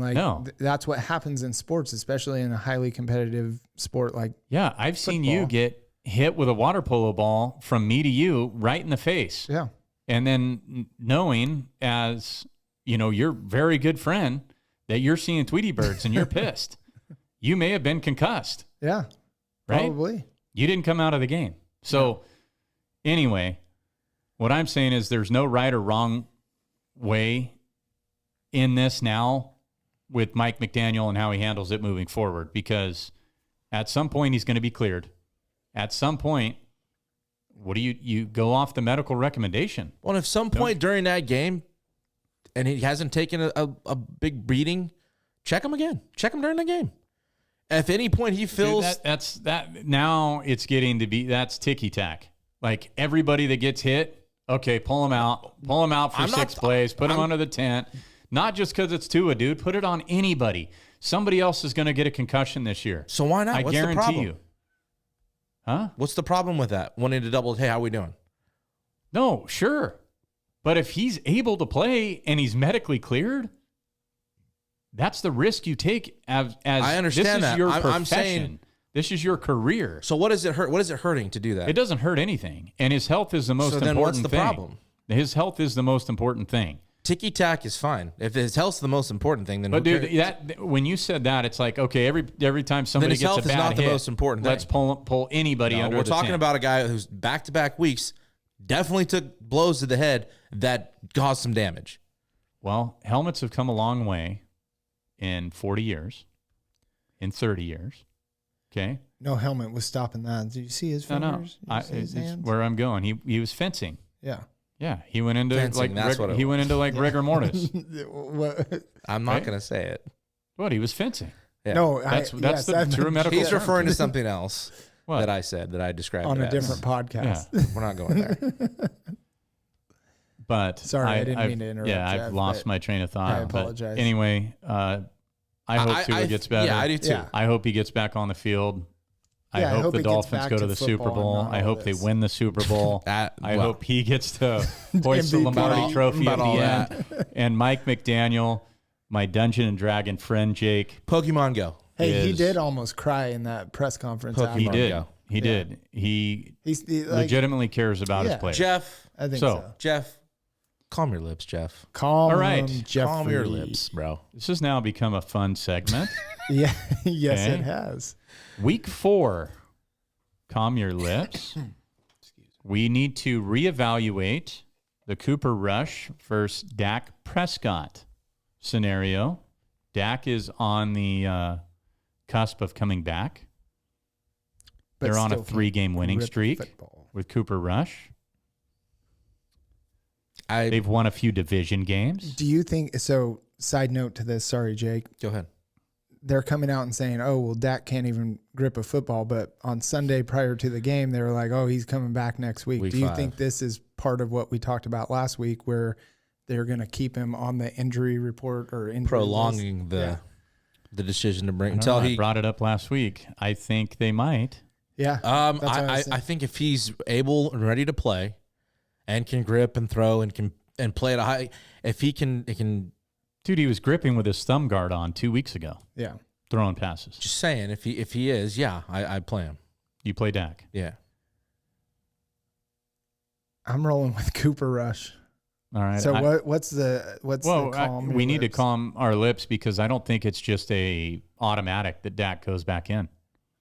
C: that's what happens in sports, especially in a highly competitive sport like.
B: Yeah, I've seen you get hit with a water polo ball from me to you right in the face.
C: Yeah, and
B: then knowing as your very good friend that you're seeing Tweety birds and you're pissed. You may have been concussed.
C: Yeah,
B: right.
C: Probably.
B: You didn't come out of the game, so. Yeah. Anyway, what I'm saying is there's no right or wrong way in this now with Mike McDaniel and how he handles it moving forward, because at some point he's going to be cleared. At some point, what do you go off the medical recommendation?
A: Well, if some point during that game and he hasn't taken a big beating, check him again. Check him during the game. If any point he feels...
B: Dude, now it's getting to be, that's ticky-tack. Like everybody that gets hit, okay, pull him out for 6 plays, put him under the tent. Not just because it's Tua, dude. Put it on anybody. Somebody else is going to get a concussion this year.
A: So why not? What's
B: guarantee
A: the problem?
B: You. Huh?
A: What's the problem with that? Wanting to double, hey, how are we doing?
B: No, sure. But if he's able to play and he's medically cleared, that's the risk you take as
A: I understand
B: this
A: that.
B: is your
A: I'm
B: profession.
A: saying,
B: this is your career.
A: so what does it hurt? What is it hurting to do that?
B: It doesn't hurt anything. And his health is the most
A: So
B: important
A: then what's the
B: thing.
A: problem?
B: His health is the most important thing.
A: Ticky-tack is fine. If his health's the most important thing, then
B: But
A: who
B: dude,
A: cares?
B: when you said that, it's like, okay, every time somebody
A: his
B: gets a
A: health is
B: bad
A: not the
B: hit,
A: most important
B: let's
A: thing.
B: pull anybody
A: No,
B: under
A: we're
B: the
A: talking
B: tent.
A: about a guy who's back-to-back weeks definitely took blows to the head that caused some damage.
B: Well, helmets have come a long way in 40 years, in 30 years. Okay?
C: No helmet was stopping that. Did you see his
B: No,
C: fingers?
B: no.
C: Did you see his
B: It's
C: hands?
B: where I'm going. He was fencing.
C: Yeah.
B: Yeah, he went into
A: Fencing, that's what it
B: he went into like rigor mortis.
C: What?
A: I'm not
B: Right?
A: going to say it.
B: What? He was fencing.
A: Yeah.
C: No,
B: That's the true medical
A: He's
B: term.
A: referring to something else
B: What?
A: that I said that I described
C: on
A: it
C: a
A: as.
C: different podcast.
B: Yeah.
A: We're not going there.
B: But
C: Sorry, I didn't mean to interrupt,
B: Yeah,
C: Jeff,
B: I've lost
C: but
B: my train of thought.
C: I apologize.
B: But anyway, I hope Tua gets better.
A: Yeah, I do too.
C: Yeah.
B: I hope he gets back on the field.
C: Yeah, I
B: I hope
C: hope
B: the
C: it gets
B: Dolphins
C: back
B: go to
C: to
B: the
C: football
B: Super
C: and
B: Bowl.
C: not
B: I
C: all
B: hope they
C: this.
B: win the Super Bowl. I
A: Well,
B: hope he gets to hoist the
C: MVP.
B: Lombardi Trophy at
A: About all
B: the end. And Mike McDaniel, my Dungeon and Dragon friend Jake,
A: Pokemon Go.
C: Hey, he
B: is-
C: did almost cry in that press conference.
A: Pokemon
C: after.
B: he did.
A: Go.
B: He
C: Yeah.
B: did. He
C: He's like,
B: legitimately cares about
C: Yeah.
B: his players.
A: Jeff,
C: I think
B: So,
C: so.
A: Jeff, calm your lips, Jeff.
C: Calm,
B: All right.
C: Jeffrey.
A: Calm your lips, bro.
B: This has now become a fun segment.
C: Yeah, yes,
B: Okay.
C: it has.
B: Week 4. Calm your lips. We need to reevaluate the Cooper Rush versus Dak Prescott scenario. Dak is on the cusp of coming back.
C: But
B: They're on a
C: still can
B: 3-game winning
C: rip
B: streak
C: football.
B: with Cooper Rush.
A: I
B: They've won a few division games.
C: Do you think so? Side note to this. Sorry, Jake.
A: go ahead.
C: They're coming out and saying, "Oh, well, Dak can't even grip a football." But on Sunday prior to the game, they were like, "Oh, he's coming back next week."
A: Week
C: Do you
A: 5.
C: think this is part of what we talked about last week, where they're going to keep him on the injury report or injury
A: Prolonging
C: list?
A: the decision to bring
B: I don't know,
A: until
B: I
A: he.
B: brought it up last week. I think they might.
C: Yeah. That's what I was
A: I think if he's able and ready to play, and can grip and throw and can play at a high, if he can, it can.
B: Dude, he was gripping with his thumb guard on 2 weeks ago,
C: Yeah.
B: throwing passes.
A: Just saying, if he is, yeah, I'd play him.
B: You play Dak.
A: Yeah.
C: I'm rolling with Cooper Rush.
B: All right.
C: So what's the calm?
B: we
C: your
B: need to
C: lips?
B: calm our lips because I don't think it's just a automatic that Dak goes back in.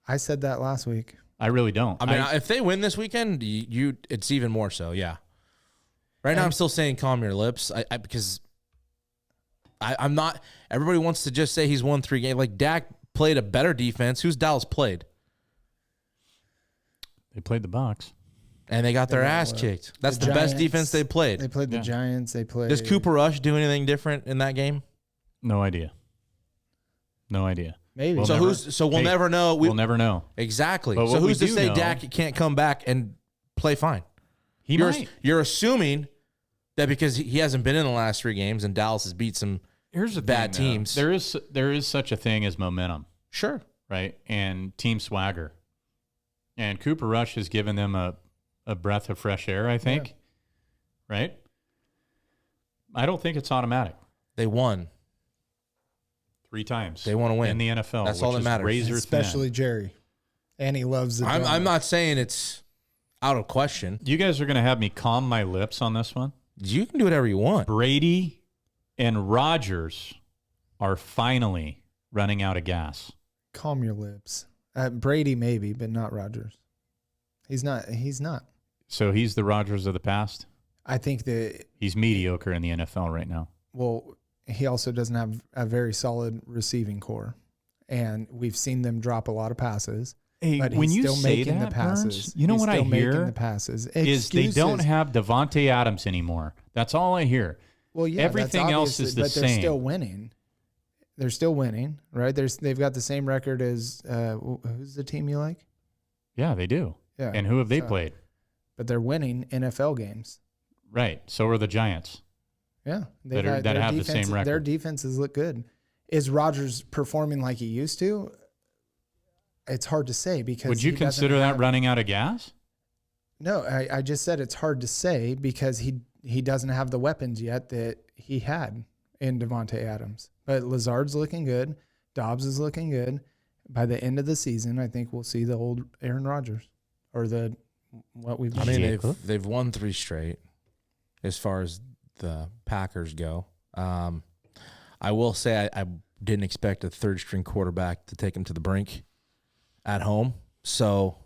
C: I said that last week.
B: I really don't.
A: I mean, if they win this weekend, you it's even more so. Yeah. Right now, I'm still saying calm your lips. Because I'm not. Everybody wants to just say he's won 3 games. Like Dak played a better defense. Who's Dallas played?
B: They played the Bucs.
A: And they got their
C: got
A: ass
C: what?
A: kicked. That's
C: The
A: the best
C: Giants.
A: defense they played.
C: They played the
B: Yeah.
C: Giants. They played.
A: Does Cooper Rush do anything different in that game?
B: No idea. No idea.
C: Maybe.
B: We'll
A: So
B: never-
A: we'll
B: hey,
A: never know.
B: We'll never know.
A: Exactly.
B: But
A: So
B: what we
A: who's to
B: do
A: say
B: know-
A: Dak can't come back and play fine?
B: He
A: you're,
B: might.
A: You're assuming that because he hasn't been in the last 3 games and Dallas has beat some
B: Here's the
A: bad
B: thing, though.
A: teams.
B: There is such a thing as momentum,
A: Sure.
B: right? And team swagger. And Cooper Rush has given them a breath of fresh air, I think. Right? I don't think it's automatic.
A: They won.
B: 3 times.
A: They wanna win.
B: in the NFL.
A: That's
B: which
A: all that
B: is
A: matters.
B: razor
C: especially
B: thin.
C: Jerry, and he loves the.
A: I'm
C: drama.
A: not saying it's out of question.
B: You guys are going to have me calm my lips on this one.
A: You can do whatever you want.
B: Brady and Rodgers are finally running out of gas.
C: Calm your lips. Brady maybe, but not Rodgers. He's not. He's not.
B: So he's the Rodgers of the past.
C: I think that.
B: He's mediocre in the NFL right now.
C: Well, he also doesn't have a very solid receiving core, and we've seen them drop a lot of passes.
B: Hey,
C: But
B: when
C: he's
B: you
C: still
B: say
C: making
B: that,
C: the passes.
B: Burns, you know
C: He's
B: what I
C: still making
B: hear
C: the passes.
B: is they don't
C: Excuses.
B: have Devontae Adams anymore. That's all I hear.
C: Well, yeah,
B: everything
C: that's
B: else is
C: obviously-
B: the
C: but they're
B: same.
C: still winning. They're still winning, right? They've got the same record as who's the team you like?
B: Yeah, they do.
C: Yeah,
B: And who have they
C: so-
B: played?
C: but they're winning NFL games.
B: Right. So are the Giants.
C: Yeah,
B: That have the same record.
C: Their defenses look good. Is Rodgers performing like he used to? It's hard to say because
B: Would you
C: he doesn't
B: consider that
C: have-
B: running out of gas?
C: No, I just said it's hard to say because he doesn't have the weapons yet that he had in Devontae Adams. But Lazard's looking good. Dobbs is looking good. By the end of the season, I think we'll see the old Aaron Rodgers or what we've.
A: I mean, they've won 3 straight as far as the Packers go. I will say I didn't expect a third-string quarterback to take him to the brink at home. So,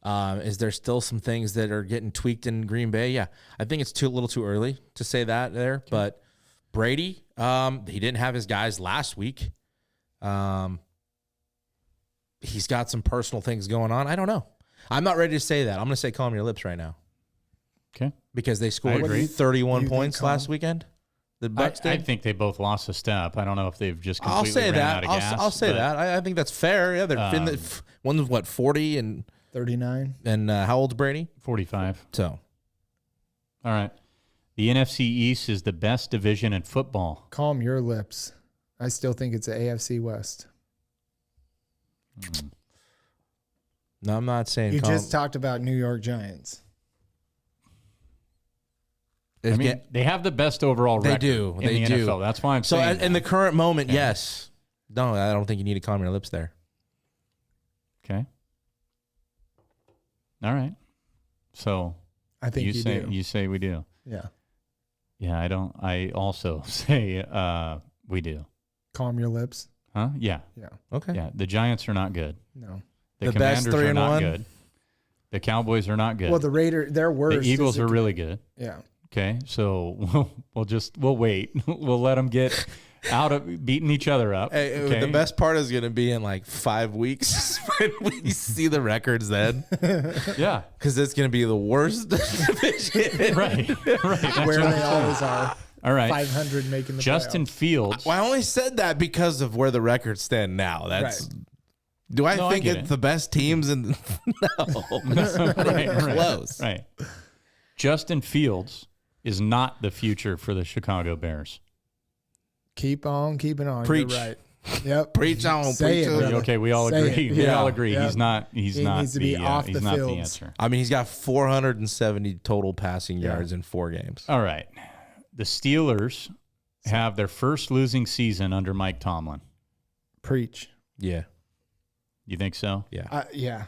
A: is there still some things that are getting tweaked in Green Bay? Yeah, I think it's a little too early to say that there. Okay. But Brady, he didn't have his guys last week. He's got some personal things going on. I don't know. I'm not ready to say that. I'm going to say calm your lips right now.
B: Okay.
A: Because they scored 31 points last weekend. The Bucs did.
B: I think they both lost a step. I don't know if they've just completely ran out of gas.
A: I'll say that. I think that's fair. Yeah, they're in the one's 40 and
C: 39.
A: And how old's Brady?
B: 45.
A: So,
B: all right. The NFC East is the best division in football.
C: Calm your lips. I still think it's the AFC West.
A: No, I'm not saying.
C: You just talked about New York Giants.
B: I mean, they have the best overall record in the NFL. That's why I'm saying.
A: So, in the current moment, yes. No, I don't think you need to calm your lips there.
B: Okay. All right. So,
C: I think
B: you say we do.
C: Yeah.
B: Yeah, I don't. I also say we do.
C: Calm your lips.
B: Huh? Yeah.
C: Yeah.
A: Okay.
B: Yeah. The Giants are not good.
C: No.
B: The Commanders are not good. The Cowboys are not good.
C: Well, the Raiders, they're worse.
B: The Eagles are really good.
C: Yeah.
B: Okay. So we'll wait. We'll let them get out of beating each other up.
A: Hey,
B: okay?
A: The best part is going to be in like 5 weeks when we see the records then.
B: Yeah.
A: Because it's going to be the worst division.
B: Right.
C: Where they always are.
B: All right.
C: 500 making the
B: Justin
C: playoffs.
B: Fields.
A: Well, I only said that because of where the records stand now. That's
C: right.
A: Do I think it's the best teams in no. Close.
B: Right. Justin Fields is not the future for the Chicago Bears.
C: Keep on keeping on.
A: Preach.
C: You're right. Yep.
A: Preach on.
C: Say
A: preach
C: it,
B: okay, we all
C: Say
B: agree.
C: it.
B: We
C: Yeah.
B: all agree.
C: Yep.
B: He's not
C: needs to be off the
B: he's not the
C: fields.
B: answer.
A: I mean, he's got 470 total passing yards in 4 games.
B: All right. The Steelers have their first losing season under Mike Tomlin.
C: Preach.
A: Yeah.
B: You think so?
A: Yeah.
C: Yeah.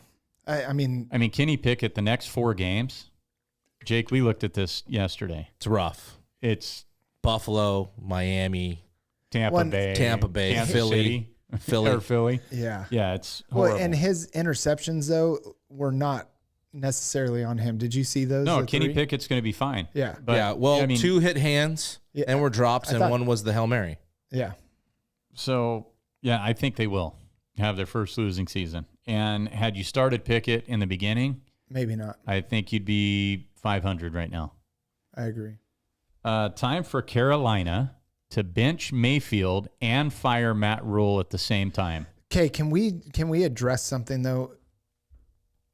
C: I mean,
B: Kenny Pickett, the next 4 games, Jake, we looked at this yesterday.
A: It's rough.
B: It's
A: Buffalo, Miami,
B: Tampa Bay,
A: Kansas
B: City, Philly.
C: yeah.
B: Yeah, it's horrible.
C: Well, and his interceptions, though, were not necessarily on him. Did you see those?
B: No, Kenny Pickett's going to be fine.
C: Yeah.
B: But,
A: yeah. Well, 2 hit hands and were drops, and one was the Hail Mary.
C: Yeah.
B: So, yeah, I think they will have their first losing season. And had you started Pickett in the beginning,
C: maybe not.
B: I think you'd be 500 right now.
C: I agree.
B: Time for Carolina to bench Mayfield and fire Matt Rule at the same time.
C: Okay, can we address something though?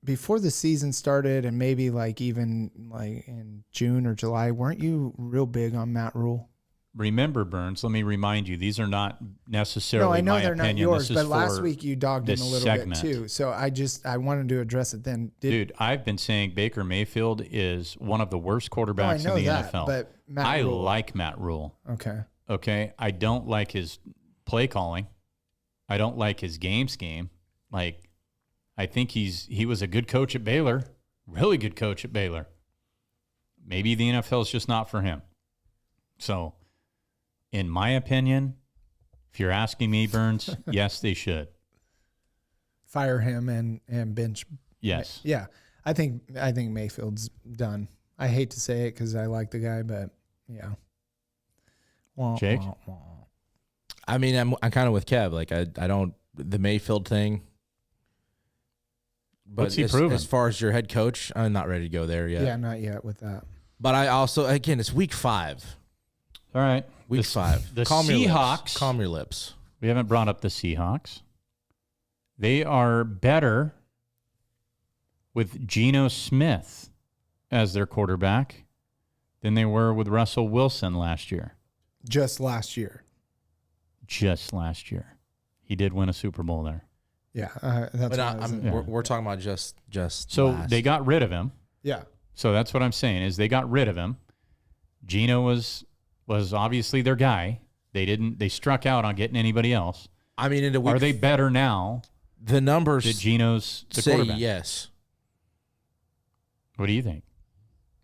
C: Before the season started, and maybe like even like in June or July, weren't you real big on Matt Rule?
B: Remember, Burns, let me remind you, these are not necessarily my opinion.
C: No, I know they're not yours, but last
B: for
C: week you dogged him a little
B: segment.
C: bit too. So I wanted to address it then.
B: Dude, I've been saying Baker Mayfield is one of the worst quarterbacks in the NFL.
C: But
B: I like Matt Rule.
C: Okay.
B: I don't like his play calling. I don't like his game scheme. Like, I think he was a good coach at Baylor, really good coach at Baylor. Maybe the NFL is just not for him. So, in my opinion, if you're asking me, Burns, yes, they should
C: fire him and bench.
B: Yes.
C: Yeah, I think Mayfield's done. I hate to say it because I like the guy, but yeah.
B: Jake?
A: I mean, I'm kind of with Kev. Like, I don't the Mayfield thing. But
B: what's he proven?
A: As far as your head coach, I'm not ready to go there yet.
C: Yeah, not yet with that.
A: But I also, again, it's week 5.
B: All right.
A: Week 5.
B: The
A: Calm
B: Seahawks.
A: Your lips. Calm your lips.
B: We haven't brought up the Seahawks. They are better with Geno Smith as their quarterback than they were with Russell Wilson last year.
C: Just last year.
B: He did win a Super Bowl there.
C: Yeah, that's
A: but we're talking about just
B: so
A: last.
B: they got rid of him.
C: Yeah.
B: So that's what I'm saying is they got rid of him. Geno was obviously their guy. They struck out on getting anybody else.
A: I mean,
B: Are they better now?
A: The numbers
B: that Geno's the
A: say
B: quarterback?
A: yes.
B: What do you think?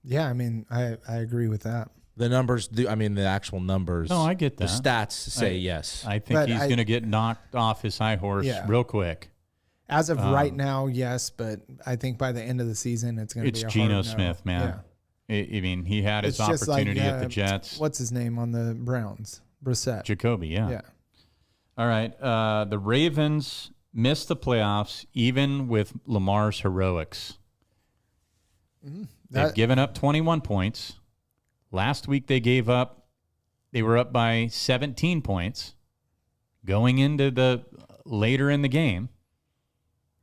C: Yeah, I mean, I agree with that.
A: The numbers do. I mean, the actual numbers.
B: No, I get that.
A: The stats say yes.
B: I think he's going to get knocked off his high horse real quick.
C: As of right now, yes, but I think by the end of the season, it's going to be a
B: Geno
C: hard
B: Smith,
C: no.
B: man.
C: Yeah.
B: I mean, he had his
C: It's just
B: opportunity at the Jets.
C: What's his name on the Browns? Brissett.
B: Jacoby, yeah.
C: Yeah.
B: All right. The Ravens missed the playoffs even with Lamar's heroics. They've given up 21 points. Last week they were up by 17 points going into the later in the game,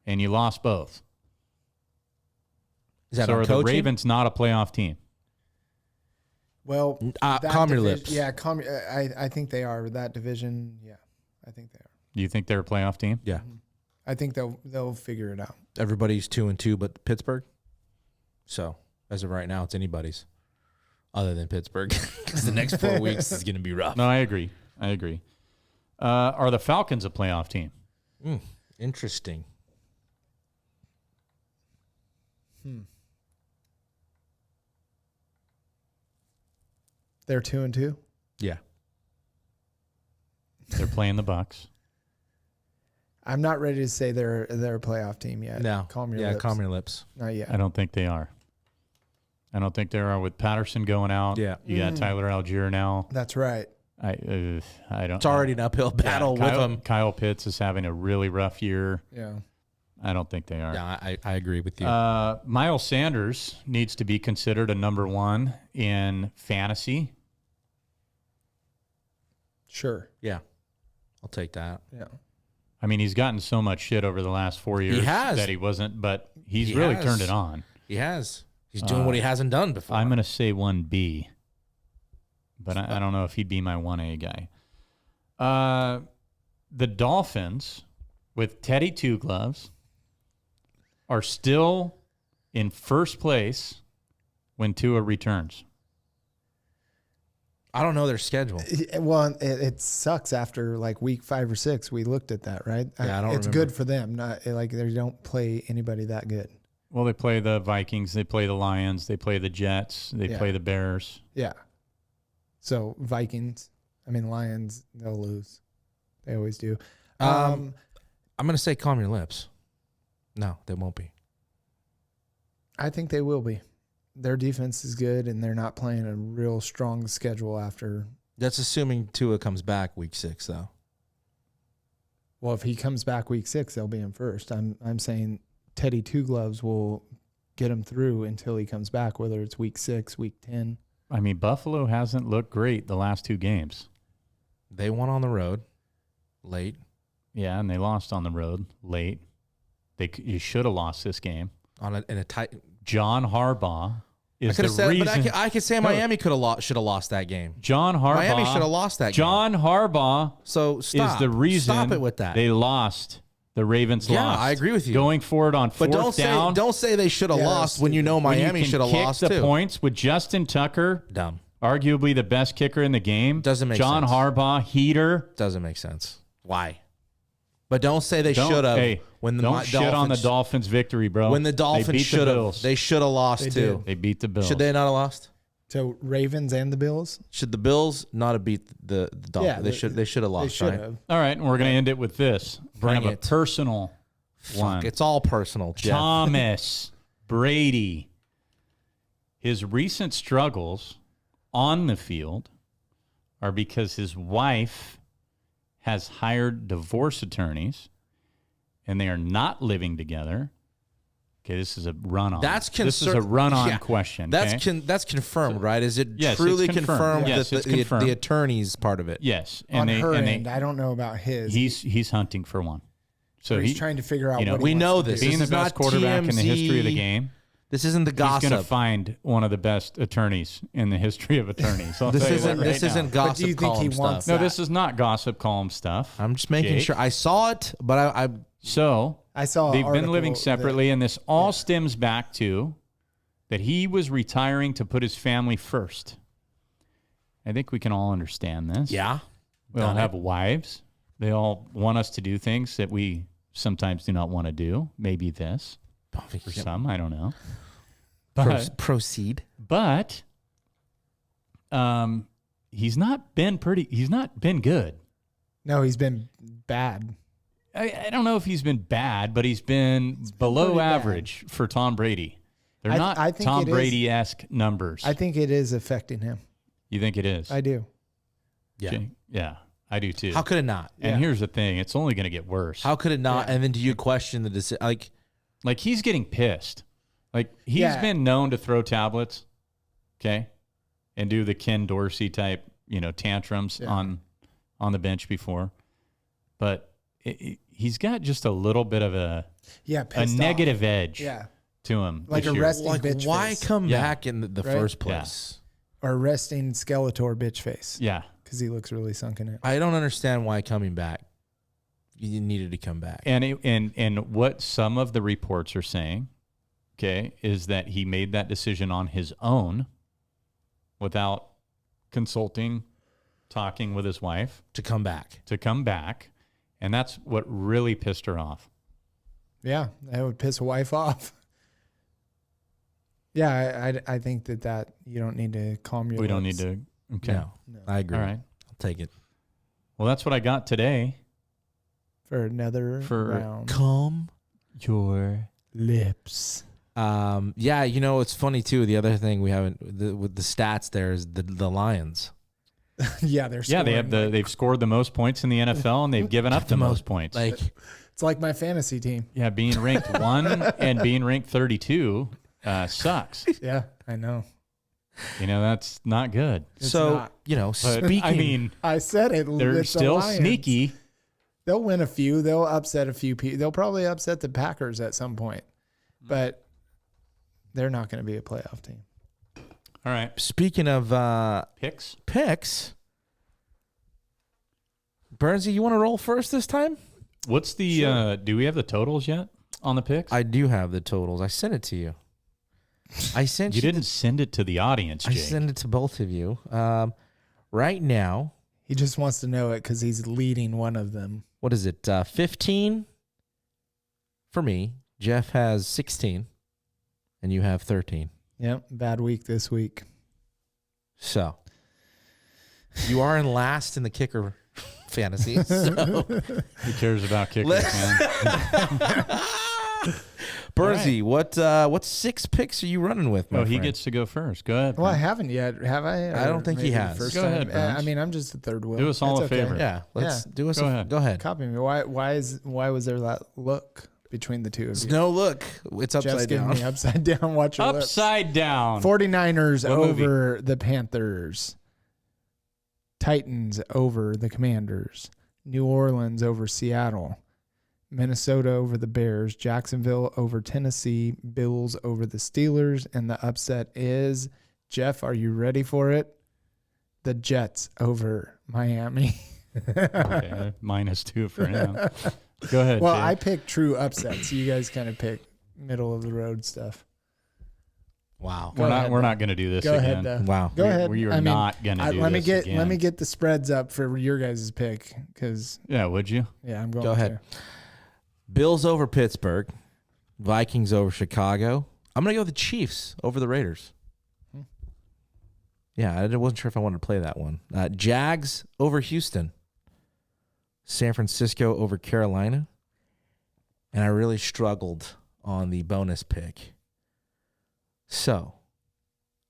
B: and you lost both.
A: Is that
B: so
A: on
B: are
A: coaching?
B: the Ravens not a playoff team?
C: Well,
A: calm your lips.
C: Yeah, I think they are. That division, yeah, I think they are.
B: Do you think they're a playoff team?
A: Yeah.
C: I think they'll figure it out.
A: Everybody's 2-2, but Pittsburgh. So as of right now, it's anybody's, other than Pittsburgh, because the next 4 weeks is going to be rough.
B: No, I agree. Are the Falcons a playoff team?
A: Interesting.
C: They're 2-2.
A: Yeah.
B: They're playing the Bucks.
C: I'm not ready to say they're a playoff team yet.
A: No.
C: Calm your lips.
A: Calm your lips.
C: Not yet.
B: I don't think they are. I don't think they are with Patterson going out.
A: Yeah.
B: You got Tyler Algier now.
C: That's right.
B: I don't.
A: It's already an uphill battle with them.
B: Kyle Pitts is having a really rough year.
C: Yeah.
B: I don't think they are.
A: Yeah, I agree with you.
B: Miles Sanders needs to be considered a number one in fantasy.
C: Sure.
A: Yeah. I'll take that.
C: Yeah.
B: I mean, he's gotten so much shit over the last 4 years that he wasn't, but he's really turned it on.
A: He has. He's doing what he hasn't done before.
B: I'm going to say 1B, but I don't know if he'd be my 1A guy. The Dolphins, with Teddy Two Gloves, are still in first place when Tua returns.
A: I don't know their schedule.
C: Well, it sucks after like week 5 or 6. We looked at that, right?
A: Yeah, I don't
C: It's
A: remember.
C: good for them. Not like they don't play anybody that good.
B: Well, they play the Vikings, they play the Lions, they play the Jets, they play the Bears.
C: Yeah. So Lions, they'll lose. They always do.
A: I'm going to say calm your lips. No, they won't be.
C: I think they will be. Their defense is good, and they're not playing a real strong schedule after.
A: That's assuming Tua comes back week 6, though.
C: Well, if he comes back week 6, they'll be in first. I'm saying Teddy Two Gloves will get him through until he comes back, whether it's week 6, week 10.
B: I mean, Buffalo hasn't looked great the last 2 games.
A: They won on the road late.
B: Yeah, and they lost on the road late. You should have lost this game.
A: In a tight.
B: John Harbaugh is the
A: said,
B: reason.
A: But I could say Miami should have lost that game.
B: John Harbaugh.
A: Miami should have lost that game.
B: John Harbaugh
A: So stop.
B: is the reason.
A: Stop it with that.
B: They lost. The Ravens
A: Yeah,
B: lost.
A: I agree with you.
B: Going forward on
A: But
B: fourth down.
A: don't say they should have lost when you know
B: when you
A: Miami
B: can
A: should have
B: kick
A: lost
B: the
A: too.
B: points with Justin Tucker,
A: Dumb.
B: arguably the best kicker in the game.
A: Doesn't make
B: John
A: sense.
B: Harbaugh, heater.
A: Doesn't make sense. Why? But don't say they
B: Don't-
A: should have.
B: Hey, don't shit on the Dolphins' victory, bro.
A: When the Dolphins should have, they should have lost too.
B: They beat the Bills.
A: Should they not have lost?
C: So Ravens and the Bills?
A: Should the Bills not have beat the Dolphins?
C: Yeah,
A: they should have lost.
C: They should
A: right?
C: have.
B: All right, and we're going to end it with this.
A: Bring
B: kind of
A: it.
B: a personal one.
A: Fuck, it's all personal, Jeff.
B: Thomas Brady. His recent struggles on the field are because his wife has hired divorce attorneys and they are not living together. Okay, this is a run-on. This is a run-on question. Okay?
A: That's confirmed, right? Is it
B: Yes,
A: truly
B: it's confirmed.
A: confirmed
B: Yes,
A: that
B: it's confirmed.
A: the attorney's part of it?
B: Yes,
C: On her end, I don't know about his.
B: he's hunting for one. So
C: he's trying to figure out
B: you know,
C: what he
A: we
C: wants
A: know
C: to do.
A: this.
B: being the
A: is
B: best
A: not
B: quarterback in the history of the
A: TMZ.
B: game.
A: This isn't the
B: He's going to
A: gossip.
B: find one of the best attorneys in the history of attorneys. I'll
A: This
B: tell you
A: isn't
B: that right now.
A: isn't gossip.
C: But do you think he
A: column
C: wants
A: stuff.
B: No, this is not gossip column stuff.
A: I'm just making
B: Jake.
A: sure. I saw it, but I
B: So
C: I saw an
B: they've been
C: article
B: living
C: that-
B: separately, and this stems back to that he was retiring to put his family first. I think we can all understand this.
A: Yeah.
B: We all have wives. They all want us to do things that we sometimes do not want to do. Maybe this for some, I don't know. But
A: Proceed.
B: But he's not been good.
C: No, he's been bad.
B: I don't know if he's been bad, but he's been below average for Tom Brady. They're not Tom Brady-esque numbers.
C: I think it is affecting him.
B: You think it is?
C: I do.
A: Yeah.
B: Yeah, I do too.
A: How could it not?
B: And here's the thing. It's only going to get worse.
A: How could it not? Yeah. And then do you question the decision?
B: Like he's getting pissed. Like he's been known to throw tablets, okay, and do the Ken Dorsey type, tantrums on the bench before. But he's got just a little bit of a negative edge to him.
C: Like a resting bitch
A: why
C: face.
A: come back in the first place?
C: Or resting Skeletor bitch face.
B: Yeah.
C: Because he looks really sunken in.
A: I don't understand why coming back. You needed to come back.
B: And what some of the reports are saying, okay, is that he made that decision on his own without consulting, talking with his wife.
A: To come back.
B: And that's what really pissed her off.
C: Yeah, that would piss a wife off. Yeah, I think that you don't need to calm your
B: We don't
C: lips.
B: need to. Okay.
A: No, I agree.
B: All right.
A: I'll take it.
B: Well, that's what I got today.
C: For another round.
B: Calm your
C: lips.
A: Yeah, it's funny too. The other thing we haven't with the stats there is the Lions.
C: Yeah, they're scoring.
B: Yeah, they've scored the most points in the NFL and they've given up the most points.
C: It's like my fantasy team.
B: Yeah, being ranked 1 and being ranked 32 sucks.
C: Yeah, I know.
B: That's not good.
C: It's
A: so,
C: not.
A: speaking.
C: I said it.
B: They're still
C: the
B: sneaky.
C: They'll win a few. They'll upset a few people. They'll probably upset the Packers at some point. But they're not going to be a playoff team.
B: All right.
A: Speaking of
B: picks,
A: Burnsy, you want to roll first this time?
B: What's the do we have the totals yet on the picks?
A: I do have the totals. I sent it to you.
B: You didn't send it to the audience, Jake.
A: I sent it to both of you. Right now.
C: He just wants to know it because he's leading one of them.
A: What is it? 15 for me. Jeff has 16, and you have 13.
C: Yep, bad week this week.
A: So, you are in last in the kicker fantasy. So.
B: Who cares about kickers, man?
A: Bursey, what 6 picks are you running with, my friend?
B: He gets to go first. Go ahead.
C: Well, I haven't yet, have I?
A: I don't think he has.
B: Go ahead, Burns.
C: I mean, I'm just the third wheel.
B: Do us all a favor.
A: Yeah, do us.
B: Go ahead.
C: Copy me. Why was there that look between the two of you?
A: No look. It's upside
C: Jeff's
A: down.
C: giving me upside down. Watch your lips.
B: Upside down.
C: 49ers
B: What
C: over the Panthers. Titans over the Commanders. New Orleans over Seattle. Minnesota over the Bears. Jacksonville over Tennessee. Bills over the Steelers. And the upset is, Jeff, are you ready for it? The Jets over Miami.
B: Okay, -2 for him. Go ahead.
C: Well,
B: Jake.
C: I picked true upsets. You guys kind of pick middle of the road stuff.
A: Wow.
B: We're not going to do this
C: Go
B: again.
C: ahead.
A: Wow.
C: Go ahead.
B: We are not going to do
C: let
B: this
C: me
B: again.
C: Let me get the spreads up for your guys' pick because
B: would you?
C: yeah, I'm going.
A: Go ahead. Bills over Pittsburgh. Vikings over Chicago. I'm going to go with the Chiefs over the Raiders. Yeah, I wasn't sure if I wanted to play that one. Jags over Houston. San Francisco over Carolina. And I really struggled on the bonus pick. So,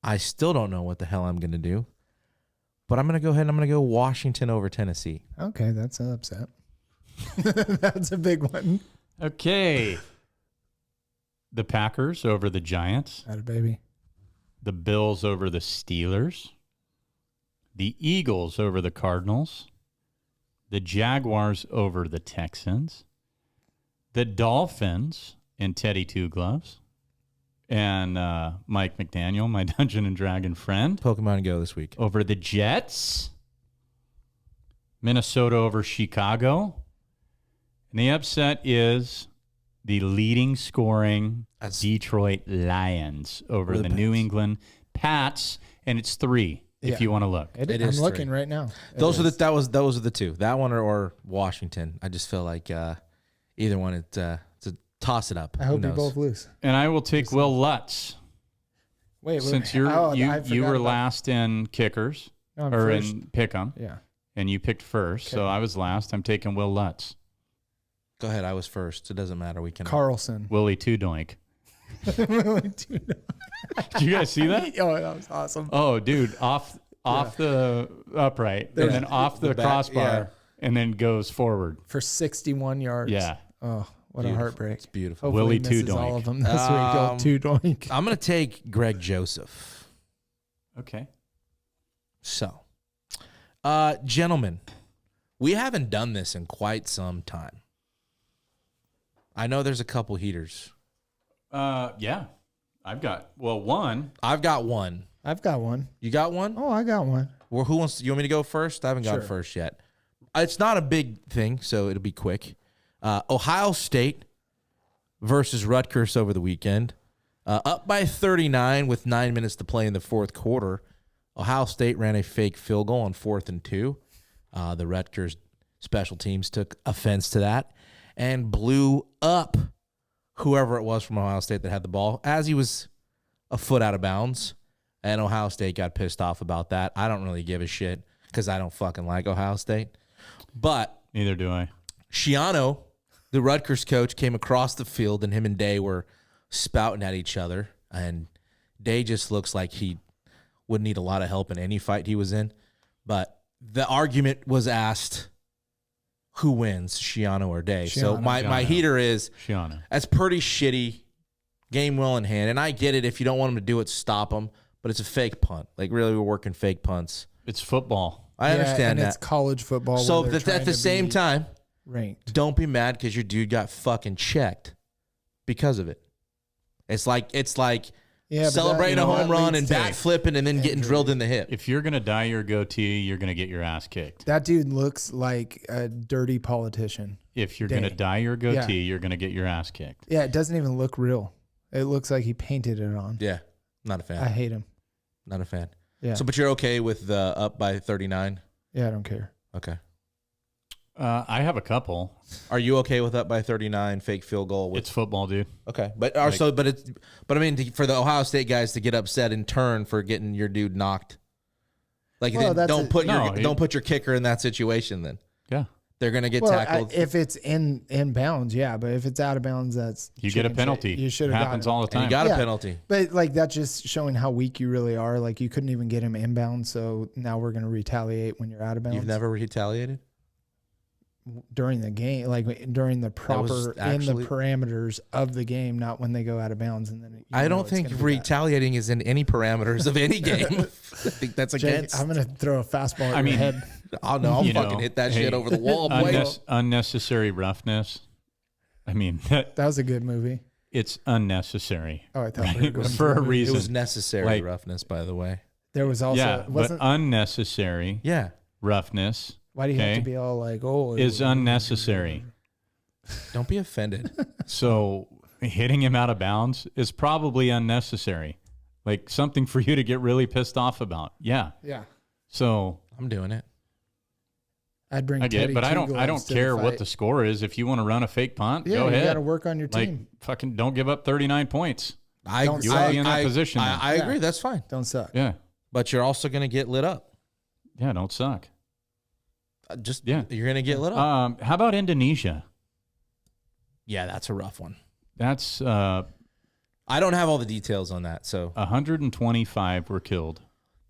A: I still don't know what the hell I'm going to do. But I'm going to go ahead and I'm going to go Washington over Tennessee.
C: Okay, that's an upset. That's a big one.
B: Okay. The Packers over the Giants.
C: Atta baby.
B: The Bills over the Steelers. The Eagles over the Cardinals. The Jaguars over the Texans. The Dolphins and Teddy Two Gloves. And Mike McDaniel, my Dungeon and Dragon friend.
A: Pokemon Go this week.
B: Over the Jets. Minnesota over Chicago. And the upset is the leading scoring Detroit Lions over the New England Pats. And it's 3. if you want to look.
C: I'm
A: is
C: looking
A: 3.
C: right now.
A: Those are the 2. That one or Washington. I just feel like either one. It's a toss it up.
C: I hope you both lose.
B: And I will take Will Lutz.
C: Wait,
B: Since
C: you
B: you were last in kickers or
C: first.
B: in pick'em,
C: Yeah.
B: and you picked first, so I was last. I'm taking Will Lutz.
A: Go ahead. I was first. It doesn't matter. We can.
C: Carlson.
B: Willie Two Doink. Did you guys see that?
C: Oh, that was awesome.
B: Oh, dude, off the upright, and then off the crossbar, and then goes forward
C: For 61 yards.
B: Yeah.
C: Oh, what
A: Beautiful.
C: a heartbreak.
A: It's beautiful.
B: Willie
C: Hopefully he misses
B: Two
C: all
B: Doink.
C: of them this week. Go Two Doink.
A: I'm gonna take Greg Joseph.
B: Okay.
A: So, gentlemen, we haven't done this in quite some time. I know there's a couple heaters.
B: Yeah. I've got one.
A: I've got one.
C: I've got one.
A: You got one?
C: Oh, I got one.
A: Well, who wants? You want me to go first? I haven't gone
C: Sure.
A: first yet. It's not a big thing, so it'll be quick. Ohio State versus Rutgers over the weekend. Up by 39 with 9 minutes to play in the fourth quarter. Ohio State ran a fake field goal on 4th and 2. The Rutgers special teams took offense to that and blew up whoever it was from Ohio State that had the ball as he was a foot out of bounds. And Ohio State got pissed off about that. I don't really give a shit because I don't fucking like Ohio State. But
B: Neither do I.
A: Shiano, the Rutgers coach, came across the field, and him and Day were spouting at each other. And Day just looks like he would need a lot of help in any fight he was in. But the argument was asked, who wins, Shiano or Day? So my
B: Shiano.
A: heater is,
B: Shiano.
A: that's pretty shitty, game well in hand. And I get it. If you don't want him to do it, stop him. But it's a fake punt. Like, really, we're working fake punts.
B: It's football.
A: I understand
C: and
A: that.
C: It's college football.
A: So
C: where they're
A: at
C: trying
A: the
C: to
A: same
C: be
A: time,
C: ranked.
A: don't be mad because your dude got fucking checked because of it. It's like
C: Yeah, but
A: celebrating
C: that-
A: a home
C: that
A: run
C: leads
A: and
C: to
A: bat flipping and then getting
C: injury.
A: drilled in the hip.
B: If you're going to dye your goatee, you're going to get your ass kicked.
C: That dude looks like a dirty politician.
B: If you're going to
C: Day.
B: dye your goatee, you're going to get your ass kicked.
C: Yeah, it doesn't even look real. It looks like he painted it on.
A: Yeah, not a fan.
C: I hate him.
A: Not a fan.
C: Yeah.
A: So, but you're okay with the up by 39?
C: Yeah, I don't care.
A: Okay.
B: I have a couple.
A: Are you okay with up by 39 fake field goal?
B: It's football, dude.
A: Okay, but I mean, for the Ohio State guys to get upset in turn for getting your dude knocked, like
C: Well, that's
A: don't
C: a-
A: put your kicker in that situation. Then
B: Yeah.
A: they're gonna get
C: Well,
A: tackled.
C: if it's in bounds, yeah, but if it's out of bounds, that's
B: You get a
C: chicken shit.
B: penalty.
C: You should
B: It
C: have
B: happens
C: gotten it.
B: all the
A: and
B: time.
A: you got a
C: Yeah.
A: penalty.
C: But like that's just showing how weak you really are. Like you couldn't even get him inbound, so now we're gonna retaliate when you're out of bounds.
A: You've never retaliated.
C: During the game, like during the proper in the parameters of the game, not when they go out of bounds. And then
A: I don't think retaliating is in any parameters of any game. I think that's against.
C: I'm gonna throw a fastball at
B: I mean,
C: your head.
A: Oh no, I'll fucking hit that shit over the wall, boy.
B: Unnecessary roughness. I mean, that,
C: That was a good movie.
B: it's unnecessary.
C: Oh, I thought we were going
B: For a
C: to
B: reason.
A: It was necessary
B: Like-
A: roughness, by the way.
C: There was also
B: Yeah, but
C: wasn't.
B: unnecessary
A: Yeah.
B: roughness
C: Why do you have
B: okay,
C: to be all like, oh,
B: is unnecessary.
A: Don't be offended.
B: So hitting him out of bounds is probably unnecessary. Like something for you to get really pissed off about. Yeah.
C: yeah.
B: So
A: I'm doing it.
C: I'd bring.
B: I get
C: Teddy
B: it, but I
C: Two
B: don't
C: Gloves to
B: care what
C: fight.
B: the score is. If you want to run a fake punt,
C: Yeah,
B: go
C: you
B: ahead.
C: got to work on your
B: Like
C: team.
B: fucking don't give up 39 points.
A: I
C: Don't
B: You want to be in that position. then.
A: I
C: Yeah.
A: agree. That's fine.
C: Don't suck.
B: yeah.
A: But you're also going to get lit up.
B: Yeah, don't suck.
A: You're going to get lit up.
B: How about Indonesia?
A: Yeah, that's a rough one.
B: That's
A: I don't have all the details on that. So
B: 125 were killed,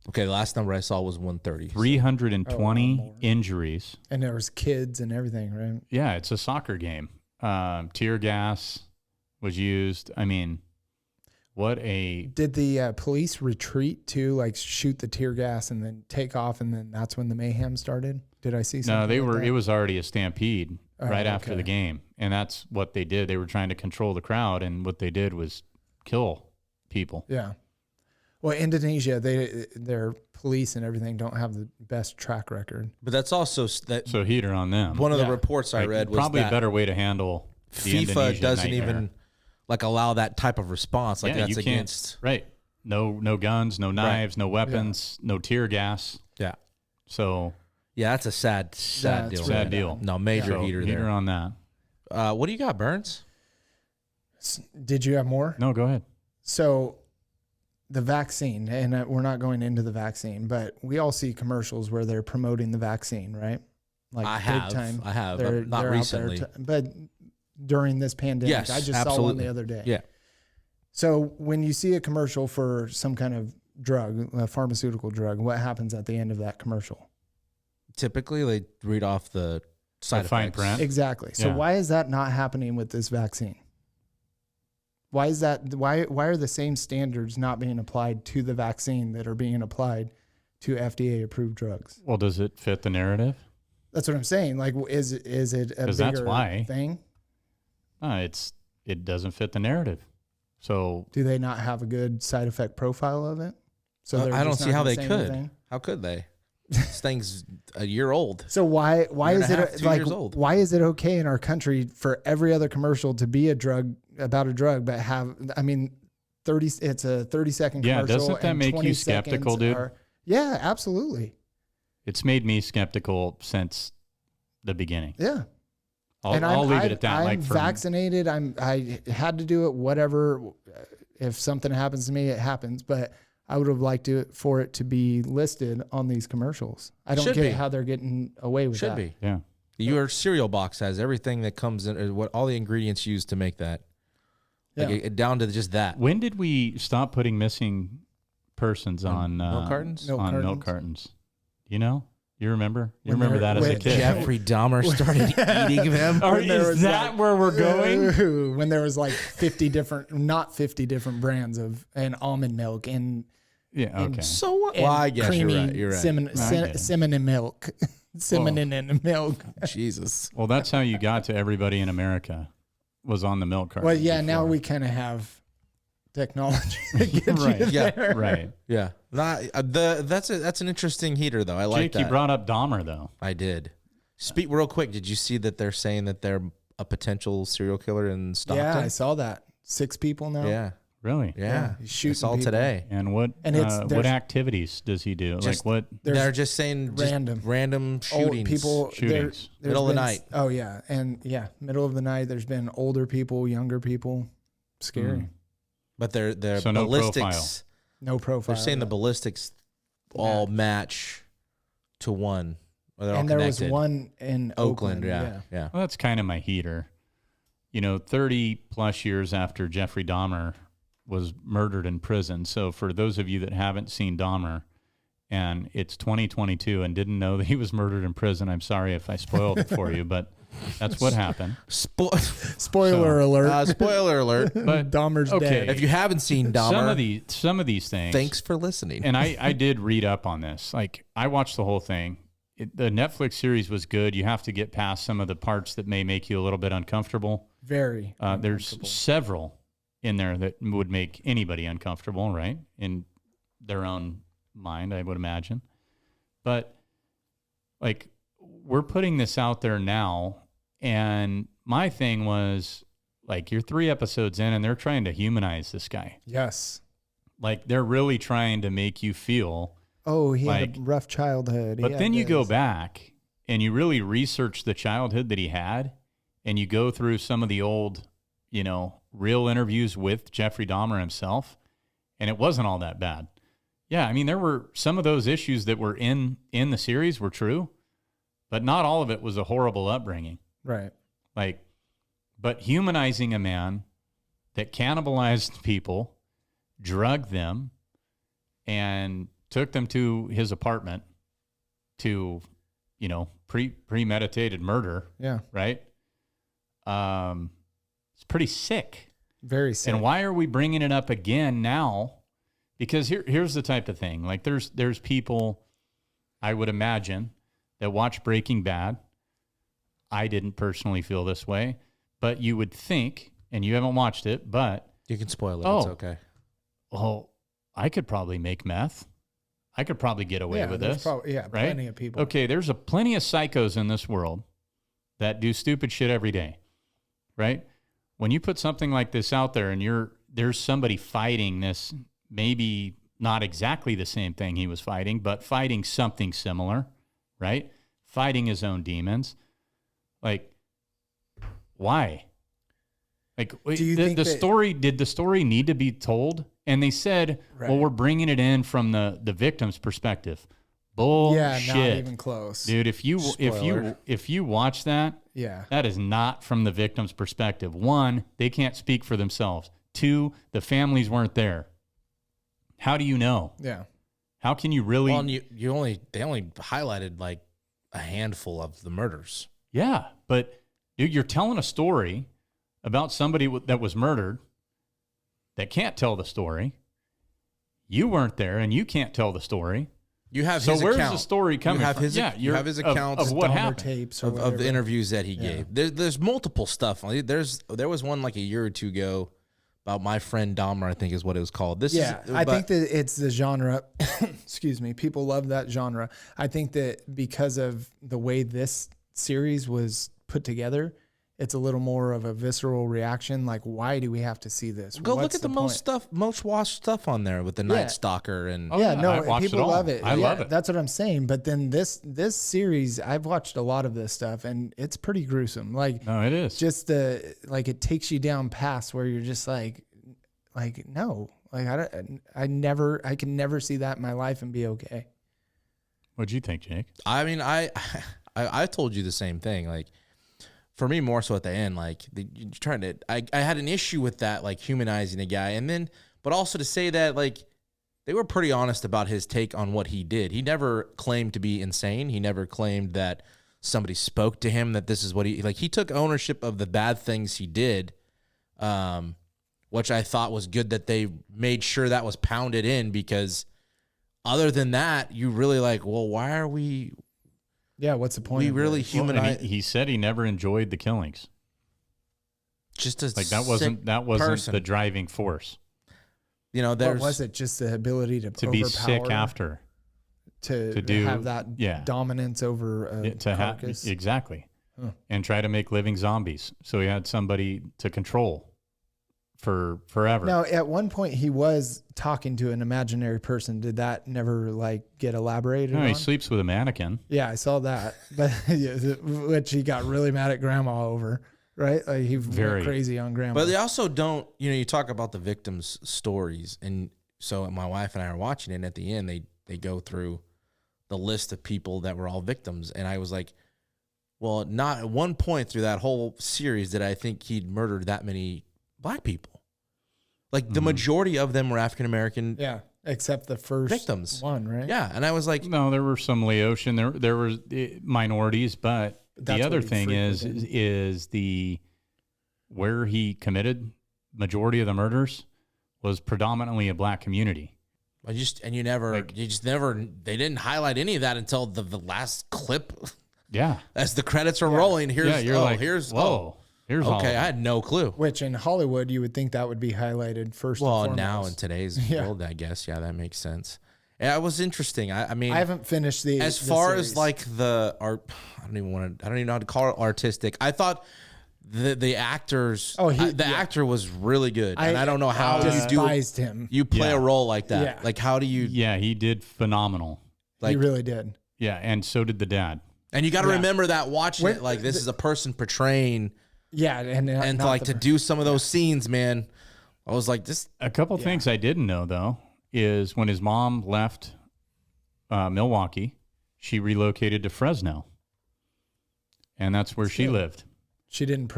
A: okay, the last number I saw was 130.
B: 320
C: more.
B: injuries.
C: And there was kids and everything, right?
B: Yeah, it's a soccer game. Tear gas was used. I mean, what a
C: Did the police retreat to like shoot the tear gas and then take off, and then that's when the mayhem started? Did I see something?
B: no. They
C: like
B: were.
C: that?
B: It was already a stampede
C: Oh,
B: right after
C: okay.
B: the game, and that's what they did. They were trying to control the crowd, and what they did was kill people.
C: Yeah. Well, Indonesia, their police and everything don't have the best track record.
A: But that's also that
B: So heater on them.
A: one of the
C: Yeah.
A: reports I
B: Like,
A: read was
B: probably
A: that
B: a better way to handle the
A: FIFA
B: Indonesia
A: doesn't
B: nightmare.
A: even like allow that type of response. Like
B: Yeah,
A: that's
B: you can't-
A: against.
B: Right. No guns, no knives, no weapons, no tear gas.
A: Yeah.
B: So
A: Yeah, that's a sad
C: That's
A: deal.
C: really
B: sad deal.
A: No, major
B: So,
A: heater
B: heater
A: there.
B: on that.
A: What do you got, Burns?
C: Did you have more?
B: No, go ahead.
C: So the vaccine, and we're not going into the vaccine, but we all see commercials where they're promoting the vaccine, right? Like
A: I
C: big
A: have.
C: time.
A: I have,
C: They're-
A: but not
C: they're out there
A: recently.
C: but during this pandemic,
A: Yes,
C: I just saw one
A: absolutely.
C: the other day.
A: Yeah.
C: So when you see a commercial for some kind of drug, a pharmaceutical drug, what happens at the end of that commercial?
A: Typically, they read off the side
B: The fine
A: effects.
B: print.
C: Exactly. So
B: Yeah.
C: why is that not happening with this vaccine? Why is that? Why are the same standards not being applied to the vaccine that are being applied to FDA approved drugs?
B: Well, does it fit the narrative?
C: That's what I'm saying. Like, is it a
B: 'Cause
C: bigger
B: that's why.
C: thing?
B: It doesn't fit the narrative. So
C: Do they not have a good side effect profile of it? So they're
A: I don't
C: just
A: see
C: not
A: how
C: gonna
A: they
C: say
A: could.
C: anything?
A: How could they? This thing's a year old.
C: So why
A: Year and
C: is
A: a
C: it
A: half, 2
C: like
A: years old.
C: why is it okay in our country for every other commercial to be about a drug, but have 30? It's a 30-second
B: Yeah,
C: commercial.
B: doesn't that
C: and
B: make
C: 20
B: you skeptical,
C: seconds
B: dude?
C: Yeah, absolutely.
B: it's made me skeptical since the beginning.
C: Yeah.
B: I'll leave it at that.
C: I'm
B: Like for
C: vaccinated. I had to do it. Whatever. If something happens to me, it happens. But I would have liked for it to be listed on these commercials. I don't
A: Should
C: get
A: be.
C: how they're getting away with
A: Should
C: that.
A: be.
B: yeah.
A: Your cereal box has everything that comes in, what all the ingredients used to make that. Like
C: Yeah.
A: down to just that.
B: When did we stop putting missing persons on
A: milk cartons?
C: Milk
B: on milk
C: cartons.
B: cartons? You know, you remember? You
C: When
B: remember
C: they're-
B: that as a
C: when
B: kid?
A: Jeffrey Dahmer started eating them.
B: Or
C: When there
B: is
C: was
B: that
C: like-
B: where we're going?
C: When there was like 50 different, not 50 different brands of and almond milk and
B: Yeah. Okay.
A: So what?
C: and
A: Well, I guess
C: creamy
A: you're right. You're right.
C: cinnamon milk, cinnamon and milk.
A: Jesus.
B: Well, that's how you got to everybody in America was on the milk carton.
C: Well, yeah. Now
B: before.
C: we kind of have technology that gets
B: Right.
C: you
A: Yeah.
C: there.
B: Right.
A: Yeah. That's an interesting heater though. I like
B: Jake,
A: that.
B: you brought up Dahmer though.
A: I did. Speak real quick. Did you see that they're saying that they're a potential serial killer in Stockton?
C: Yeah, I saw that. 6 people now.
A: Yeah.
B: Really?
A: Yeah.
C: he's
A: I
C: shooting
A: saw
C: people.
A: today.
B: And what?
C: And it's-
B: what
C: there's-
B: activities does he do?
A: Just-
B: Like what?
A: They're just saying just
C: random.
A: random
C: Old
A: shootings.
C: people.
B: Shootings.
C: there's
A: Middle of the
C: been-
A: night.
C: Oh yeah, and yeah, middle of the night. There's been older people, younger people. Scary.
A: But they're
B: So no
A: ballistics.
B: profile.
C: No profile.
A: They're saying the ballistics all match to one. Or they're all
C: and there was
A: connected.
C: one in
A: Oakland.
C: Oakland.
A: Yeah.
B: Well, that's kind of my heater. 30 plus years after Jeffrey Dahmer was murdered in prison. So for those of you that haven't seen Dahmer and it's 2022 and didn't know that he was murdered in prison, I'm sorry if I spoiled it for you, but that's what happened.
C: Spoiler
B: So,
C: alert.
A: Spoiler alert.
B: But
C: Dahmer's
B: okay.
C: dead.
A: If you haven't seen Dahmer,
B: some of these things.
A: thanks for listening.
B: And I did read up on this. Like I watched the whole thing. The Netflix series was good. You have to get past some of the parts that may make you a little bit uncomfortable.
C: Very.
B: There's several in there that would make anybody uncomfortable, right? In their own mind, I would imagine. But like we're putting this out there now, and my thing was like you're 3 episodes in and they're trying to humanize this guy.
C: Yes.
B: Like they're really trying to make you feel.
C: Oh, he
B: Like-
C: had a rough childhood. He
B: But
C: had
B: then you go
C: this.
B: back and you really research the childhood that he had, and you go through some of the old, real interviews with Jeffrey Dahmer himself, and it wasn't all that bad. Yeah, I mean, there were some of those issues that were in the series were true, but not all of it was a horrible upbringing.
C: Right.
B: But humanizing a man that cannibalized people, drugged them, and took them to his apartment to, premeditated murder,
C: Yeah.
B: right? It's pretty sick.
C: Very sick.
B: And why are we bringing it up again now? Because here's the type of thing. Like there's people, I would imagine, that watch Breaking Bad. I didn't personally feel this way, but you would think, and you haven't watched it, but
A: you can spoil it.
B: Oh.
A: It's okay.
B: well, I could probably make meth. I could probably get away with
C: there's
B: this.
C: right? Plenty of people.
B: Okay, there's plenty of psychos in this world that do stupid shit every day, right? When you put something like this out there and there's somebody fighting this maybe not exactly the same thing he was fighting, but fighting something similar, right? Fighting his own demons. Like, why? Like,
C: Do you think
B: the
C: that-
B: story, did the story need to be told? And they said, well, we're bringing it in from the victim's perspective. Bullshit.
C: Yeah, not even close.
B: Dude, if you watch that,
C: Yeah.
B: that is not from the victim's perspective. One, they can't speak for themselves. Two, the families weren't there. How do you know?
C: Yeah.
B: How can you really?
A: Well, and they only highlighted like a handful of the murders.
B: Yeah, but dude, you're telling a story about somebody that was murdered that can't tell the story. You weren't there, and you can't tell the story.
A: You have
B: So
A: his
B: where's
A: account.
B: the story coming
A: You have
B: from?
A: his, you have his accounts
B: of what
C: Dahmer
B: happened.
C: tapes or
A: of the
C: whatever.
A: interviews that he gave. There's multiple stuff. There was one like a year or two ago about my friend Dahmer, I think is what it was called.
C: I think that it's the genre. Excuse me. People love that genre. I think that because of the way this series was put together, it's a little more of a visceral reaction. Like, why do we have to see this?
A: Go
C: What's
A: look at the
C: point?
A: most watched stuff on there with the Night Stalker and
B: Oh,
C: Yeah,
B: yeah,
C: no,
B: I watched
C: people
B: it all.
C: love it.
B: I love it.
C: That's what I'm saying. But then this series, I've watched a lot of this stuff, and it's pretty gruesome. Like,
B: No, it is.
C: just it takes you down past where you're just like no, like I can never see that in my life and be okay.
B: What'd you think, Jake?
A: I mean, I told you the same thing. Like, for me, more so at the end, like you're trying to. I had an issue with that, like humanizing a guy, and then, but also to say that like they were pretty honest about his take on what he did. He never claimed to be insane. He never claimed that somebody spoke to him that this is what he like. He took ownership of the bad things he did, which I thought was good that they made sure that was pounded in, because other than that, you really like, well, why are we?
C: Yeah, what's the point?
A: We
C: of
A: really
C: this?
A: humanize.
B: He said he never enjoyed the killings.
A: Just as
B: Like that wasn't
A: person.
B: the driving force.
A: You know,
C: What
A: there's
C: was it? Just the ability to
B: Be sick after.
C: to
B: do-
C: have that
B: yeah.
C: dominance over a
B: To have
C: carcass.
B: exactly,
C: Huh.
B: and try to make living zombies. So he had somebody to control for forever.
C: Now, at one point, he was talking to an imaginary person. Did that never like get elaborated
B: No,
C: on?
B: he sleeps with a mannequin.
C: Yeah, I saw that, but which he got really mad at Grandma over, right? Like he
B: Very.
C: went crazy on Grandma.
A: But they also don't, you talk about the victims' stories. And so my wife and I are watching it, and at the end, they go through the list of people that were all victims. And I was like, well, not at one point through that whole series did I think he'd murdered that many black people. Like the majority of them were African-American.
C: yeah, except the first
A: Victims.
C: one, right?
A: Yeah. And I was like,
B: No, there were some Laotian. There were minorities, but
C: That's
B: the other
C: what he
B: thing
C: frequented.
B: is the where he committed majority of the murders was predominantly a black community.
A: they didn't highlight any of that until the last clip.
B: Yeah,
A: As the credits are rolling, here's
B: you're like,
A: here's
B: whoa, here's all.
A: okay, I had no clue.
C: Which in Hollywood, you would think that would be highlighted first.
A: Well,
C: and
A: now in
C: foremost.
A: today's
C: Yeah.
A: world, I guess, yeah, that makes sense. Yeah, it was interesting. I mean,
C: I haven't finished the
A: as
C: the
A: far as
C: series.
A: like the art, I don't even know how to call it artistic. I thought the actors, the actor was really good, and I don't know how you
C: despised him.
A: play
B: Yeah.
A: a role like that.
C: Yeah.
A: Like, how do you?
B: Yeah, he did phenomenal.
C: He really did.
B: Yeah, and so did the dad.
A: And you got to remember that watching
C: When-
A: it, like this is a person portraying,
C: Yeah, and
A: and
C: not
A: like
C: the-
A: to do some of those scenes, man. I was like, this.
B: A couple things I didn't know though is when his mom left Milwaukee, she relocated to Fresno, and that's where she lived.
C: she didn't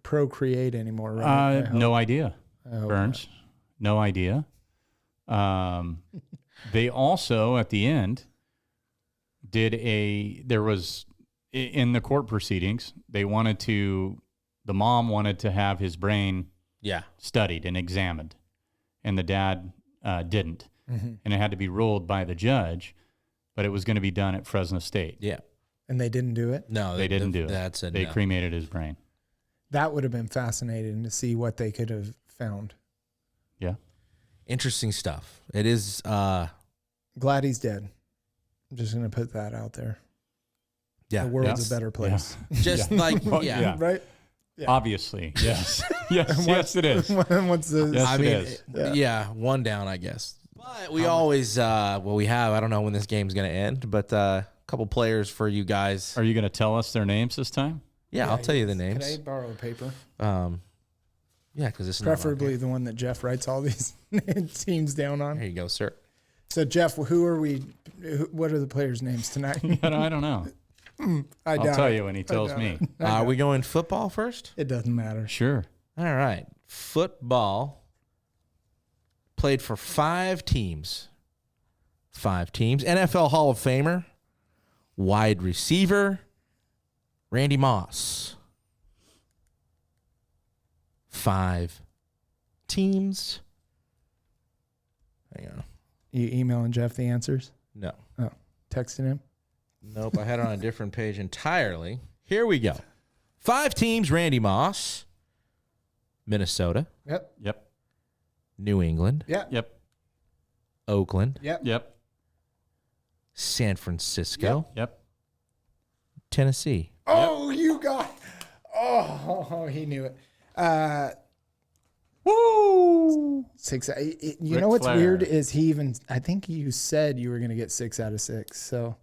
C: procreate anymore, right? I hope.
B: No idea,
C: hope
B: Burns. No idea. They also at the end there was in the court proceedings. The mom wanted to have his brain
A: Yeah.
B: studied and examined, and the dad didn't,
C: Mm-hmm.
B: and it had to be ruled by the judge, but it was going to be done at Fresno State.
A: Yeah.
C: And they didn't do it.
A: No,
B: They didn't do it.
A: That's it.
B: They
A: No.
B: cremated his brain.
C: That would have been fascinating to see what they could have found.
B: Yeah.
A: Interesting stuff. It is.
C: Glad he's dead. I'm just gonna put that out there.
A: Yeah.
C: The world's
B: Yes.
C: a better place.
A: Just like
B: Well,
A: yeah.
B: yeah.
C: Right?
B: Obviously, yes. yes, it is.
C: What's the?
B: Yes,
A: I
B: it
A: mean,
B: is.
A: yeah, one down, I guess. But we always, we have. I don't know when this game's going to end, but a couple players for you guys.
B: Are you going to tell us their names this time?
A: Yeah, I'll tell you the
C: Can
A: names.
C: I borrow a paper?
A: Yeah, because this is
C: Preferably the one that Jeff writes all these teams down on.
A: Here you go, sir.
C: So Jeff, who are we? What are the players' names tonight?
B: I don't know. I'll tell you when he tells me.
A: Are we going football first?
C: It doesn't matter.
B: Sure.
A: All right. Football played for 5 teams. 5 teams. NFL Hall of Famer, wide receiver, Randy Moss. 5 teams. Hang on.
C: You emailing Jeff the answers?
A: No.
C: Oh, texting him?
A: Nope. I had it on a different page entirely. Here we go. 5 teams, Randy Moss. Minnesota,
B: Yep.
A: New England,
B: Yep.
A: Oakland,
B: Yep.
A: San Francisco,
B: Yep.
A: Tennessee.
C: Oh, you got. Oh, he knew it.
B: Woo!
C: 6. You
B: Ric
C: know what's
B: Flair.
C: weird is he even. I think you said you were going to get 6 out of 6. So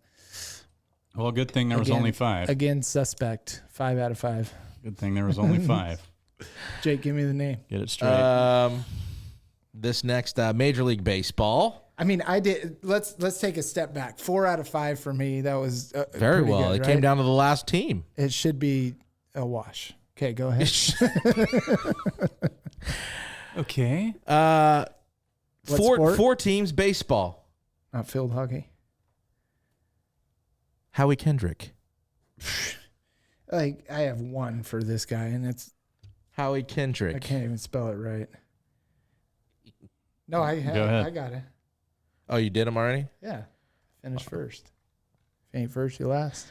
B: Well, good thing there was
C: Again.
B: only 5.
C: again, suspect. 5 out of 5.
B: Good thing there was only 5.
C: Jake, give me the name.
B: Get it straight.
A: This next Major League Baseball.
C: I mean, I did. Let's take a step back. 4 out of 5 for me. That was
A: Very
C: pretty
A: well.
C: good,
A: It came
C: right?
A: down to the last team.
C: It should be a wash. Okay, go ahead.
B: Okay.
C: sport?
A: 4 teams, baseball.
C: Not field hockey.
A: Howie Kendrick.
C: Like I have 1 for this guy, and it's
A: Howie
C: I
A: Kendrick.
C: can't even spell it right. No, I
B: Go ahead.
C: I got it.
A: Oh, you did them already?
C: Yeah, finish first. If you ain't first, you last.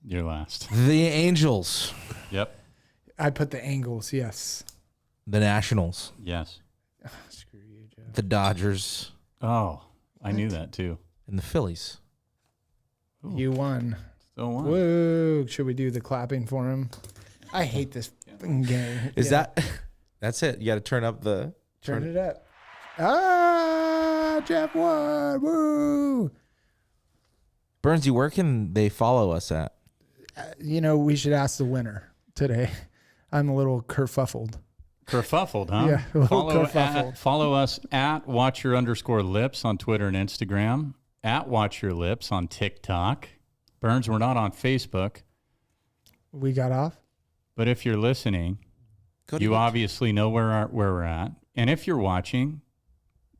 B: You're last.
A: The Angels.
B: Yep.
C: I put the Angles. Yes.
A: The Nationals.
B: Yes.
C: Screw you, Jeff.
A: The Dodgers.
B: Oh, I knew that too.
A: And the Phillies.
B: Ooh.
C: You won.
B: Still one.
C: Woo! Should we do the clapping for him? I hate this fucking game.
A: Is
C: Yeah.
A: that... That's it. You got to turn up the...
C: Turn it up. Ah, Jeff won. Woo!
A: Burnsy, where can they follow us at?
C: You know, we should ask the winner today. I'm a little kerfuffled.
B: Kerfuffled, huh?
C: Yeah, a little
B: Follow,
C: kerfuffled.
B: follow us at watcher_lips on Twitter and Instagram, at watcherlips on TikTok. Burns, we're not on Facebook,
C: We got off.
B: but if you're listening,
A: Go to
B: you
A: YouTube.
B: obviously know where we're at. And if you're watching,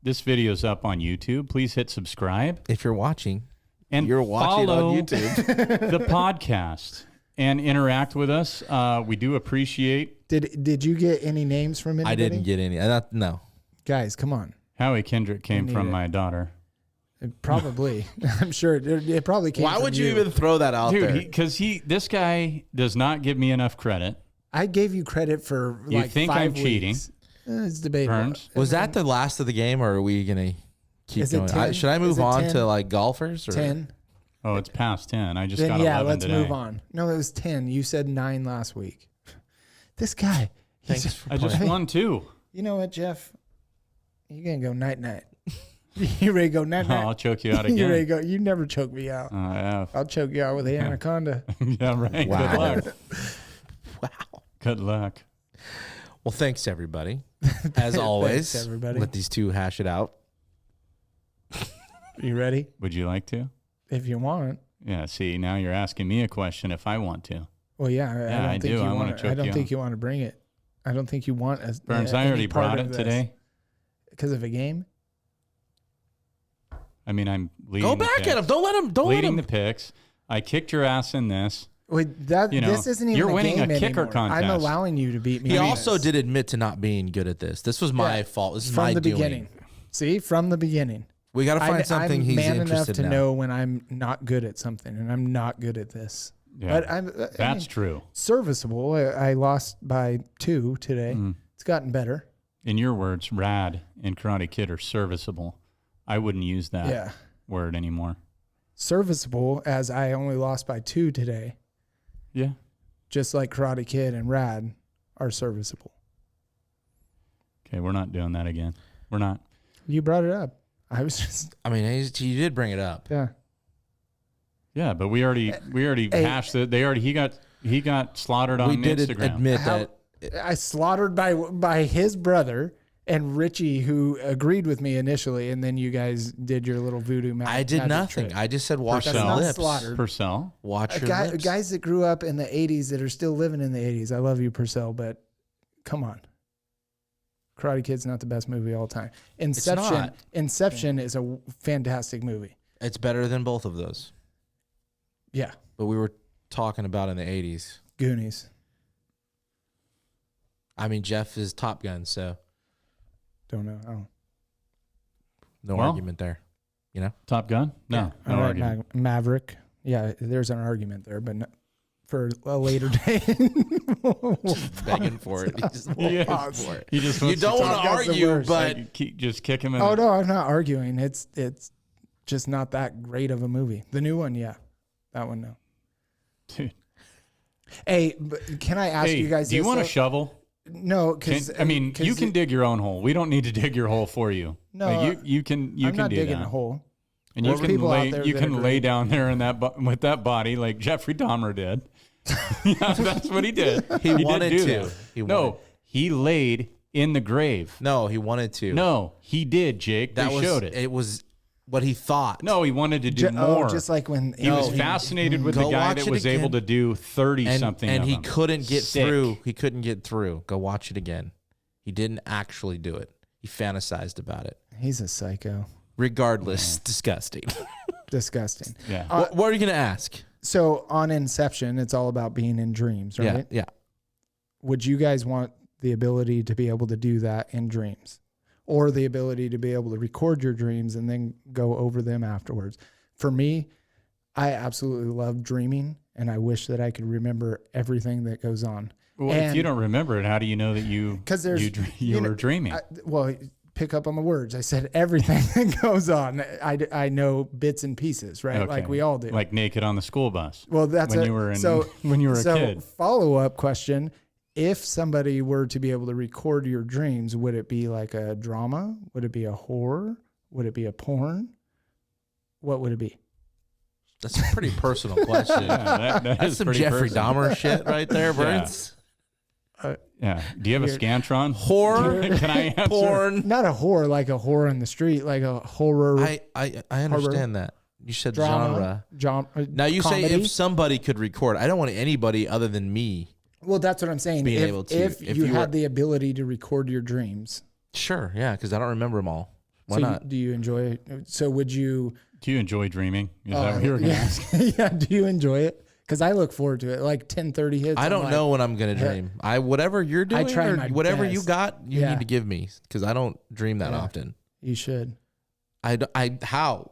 B: this video's up on YouTube. Please hit subscribe
A: If you're watching,
B: and
A: you're watching
B: follow
A: on YouTube.
B: the podcast and interact with us. We do appreciate
C: Did you get any names from anybody?
A: I didn't get any. No.
C: Guys, come on.
B: Howie Kendrick came
C: need
B: from
C: it.
B: my daughter.
C: Probably. I'm sure it probably came
A: Why
C: from
A: would you even throw that out
B: Dude,
A: there?
B: because this guy does not give me enough credit.
C: I gave you credit for
B: You
C: like
B: think
C: 5
B: I'm
C: weeks.
B: cheating?
C: It's debatable.
B: Burns?
A: Was that the last of the game, or are we gonna keep
C: Is it
A: going?
C: 10?
A: Should I
C: Is
A: move
C: it
A: on
C: 10?
A: to like golfers? Or?
C: 10?
B: Oh, it's past 10. I just
C: Then
B: got
C: yeah,
B: 11
C: let's
B: today.
C: move on. No, it was 10. You said 9 last week. This guy. he's-
A: Thanks for
B: I just
A: playing.
B: won 2.
C: You know what, Jeff? You're going to go night-night. You ready to go night-night?
B: I'll choke you out
C: You ready
B: again.
C: to go? You never choke me out.
B: I have.
C: I'll choke you out with the anaconda.
B: Yeah, right.
A: Wow.
B: Good luck.
A: Wow.
B: Good luck.
A: Well, thanks everybody. As always,
C: Thanks, everybody.
A: let these two hash it out.
C: You ready?
B: Would you like to?
C: If you want.
B: Yeah, see, now you're asking me a question if I want to.
C: Well, yeah.
B: Yeah, I
C: don't think
B: do.
C: you
B: I wanna
C: want.
B: choke
C: I don't
B: you
C: think
B: out.
C: you want to bring it. I don't think you want as
B: Burns, I already brought it today.
C: because of a game.
B: I mean, I'm leading
A: Go
B: the
A: back
B: picks.
A: at him. Don't let him. Don't let
B: Leading
A: him.
B: the picks. I kicked your ass in this.
C: Wait, that
B: You know,
C: this isn't even
B: you're
C: a
B: winning
C: game
B: a kicker
C: anymore.
B: contest.
C: I'm allowing you to beat me.
A: He
C: in
A: also
C: this.
A: did admit to not being good at this. This was my
C: Yeah,
A: fault. This is
C: from
A: my
C: the
A: doing.
C: beginning. See, from the beginning.
A: We got to find something
C: I'm
A: he's
C: man enough
A: interested
C: to
A: in.
C: know when I'm not good at something, and I'm not good at this.
B: Yeah,
C: But I
B: that's
C: mean,
B: true.
C: serviceable. I lost by 2 today.
B: Mm.
C: It's gotten better.
B: In your words, Rad and Karate Kid are serviceable. I wouldn't use that
C: Yeah,
B: word anymore.
C: serviceable. As I only lost by 2 today.
B: Yeah.
C: just like Karate Kid and Rad are serviceable.
B: Okay, we're not doing that again. We're not.
C: You brought it up. I was just
A: you did bring it up.
C: yeah.
B: Yeah, but we already hashed it. He got slaughtered on
A: We did
B: Instagram.
A: admit that.
C: I slaughtered by his brother and Richie, who agreed with me initially, and then you guys did your little voodoo magic.
A: I did nothing.
C: trick.
A: I just said watch
C: That's
A: your
C: not
A: lips.
C: slaughtered.
B: Purcell.
A: Watch your lips.
C: Guys that grew up in the 80s that are still living in the 80s. I love you, Purcell, but come on. Karate Kid's not the best movie of all time.
A: not.
C: Inception is a fantastic movie.
A: It's better than both of those.
C: Yeah.
A: But we were talking about in the 80s.
C: Goonies.
A: I mean, Jeff is Top Gun, so
C: Don't know. Oh.
A: no
B: Well,
A: argument there. You know?
B: Top Gun? No, no
C: All right,
B: argument.
C: Maverick. Yeah, there's an argument there, but for a later day.
A: Begging for it. He's just
B: Yeah.
C: Pause.
A: for it.
B: He just
A: You
B: wants
A: don't
B: to
A: want
B: talk-
A: to
C: Top Gun's the
A: argue,
C: worst.
A: but
B: just kick him in.
C: Oh no, I'm not arguing. It's just not that great of a movie. The new one, yeah. That one, no.
B: Dude.
C: Hey, but can I ask you guys?
B: do you
C: this,
B: want a
C: though?
B: shovel?
C: No, because
B: You can dig your own hole. We don't need to dig your hole for you.
C: No,
B: Like, you can
C: I'm not
B: do
C: digging
B: that.
C: a hole.
B: And you
C: There's
B: can
C: people out
B: lay
C: there
B: you
C: that
B: can
C: agree.
B: lay down there in that with that body like Jeffrey Dahmer did. Yeah, that's what he did.
A: He
B: did
A: wanted
B: do
A: to.
B: that.
A: He
B: No,
A: wanted-
B: he laid in the grave.
A: No, he wanted to.
B: No, he did, Jake.
A: that
B: They
A: was
B: showed it.
A: It was what he thought.
B: No, he wanted to do more.
C: just like when
B: he was fascinated with the
A: Go
B: guy
A: watch
B: that
A: it
B: was able
A: again.
B: to do 30
A: and
B: something
A: and
B: of
A: he
B: them.
A: couldn't get
B: Sick.
A: through. He couldn't get through. Go watch it again. He didn't actually do it. He fantasized about it.
C: He's a psycho.
A: Regardless, disgusting.
C: Disgusting.
B: Yeah.
A: What are you gonna ask?
C: So on Inception, it's all about being in dreams, right?
A: Yeah, yeah.
C: Would you guys want the ability to be able to do that in dreams, or the ability to be able to record your dreams and then go over them afterwards? For me, I absolutely love dreaming, and I wish that I could remember everything that goes on.
B: Well, if you don't remember it, how do you know that you were dreaming?
C: Well, pick up on the words. I said everything that goes on. I know bits and pieces, right?
B: Okay.
C: Like we all do.
B: Like naked on the school bus.
C: Well, that's
B: when
C: a,
B: you were in,
C: so
B: when you were a
C: so
B: kid.
C: follow-up question: if somebody were to be able to record your dreams, would it be like a drama? Would it be a horror? Would it be a porn? What would it be?
A: That's a pretty personal question.
B: Yeah, that
A: That's
B: is
A: some
B: pretty
A: Jeffrey
B: personal.
A: Dahmer shit right there, Burns.
B: Yeah. Do you have a Scantron?
A: Horror,
B: Can I answer?
A: porn.
C: Not a horror like a horror in the street, like a horror
A: I understand that. You said
C: drama.
A: genre. Now you
C: comedy.
A: say if somebody could record. I don't want anybody other than me.
C: Well, that's what I'm saying.
A: Being
C: if,
A: able to-
C: if
A: if
C: you
A: you
C: had
A: were-
C: the ability to record your dreams,
A: Sure, yeah, because I don't remember them all. Why
C: so
A: not?
C: do you enjoy it? So would you?
B: Do you enjoy dreaming? Is that what you were going to
C: yeah,
B: ask?
C: yeah. Do you enjoy it? Because I look forward to it. Like 10:30 hits.
A: I
C: I'm
A: don't
C: like,
A: know when I'm gonna dream. Whatever you're doing
C: try
A: or
C: my
A: whatever you
C: best.
A: got, you
C: Yeah.
A: need to give me because I don't dream that
C: Yeah.
A: often.
C: You should.
A: How?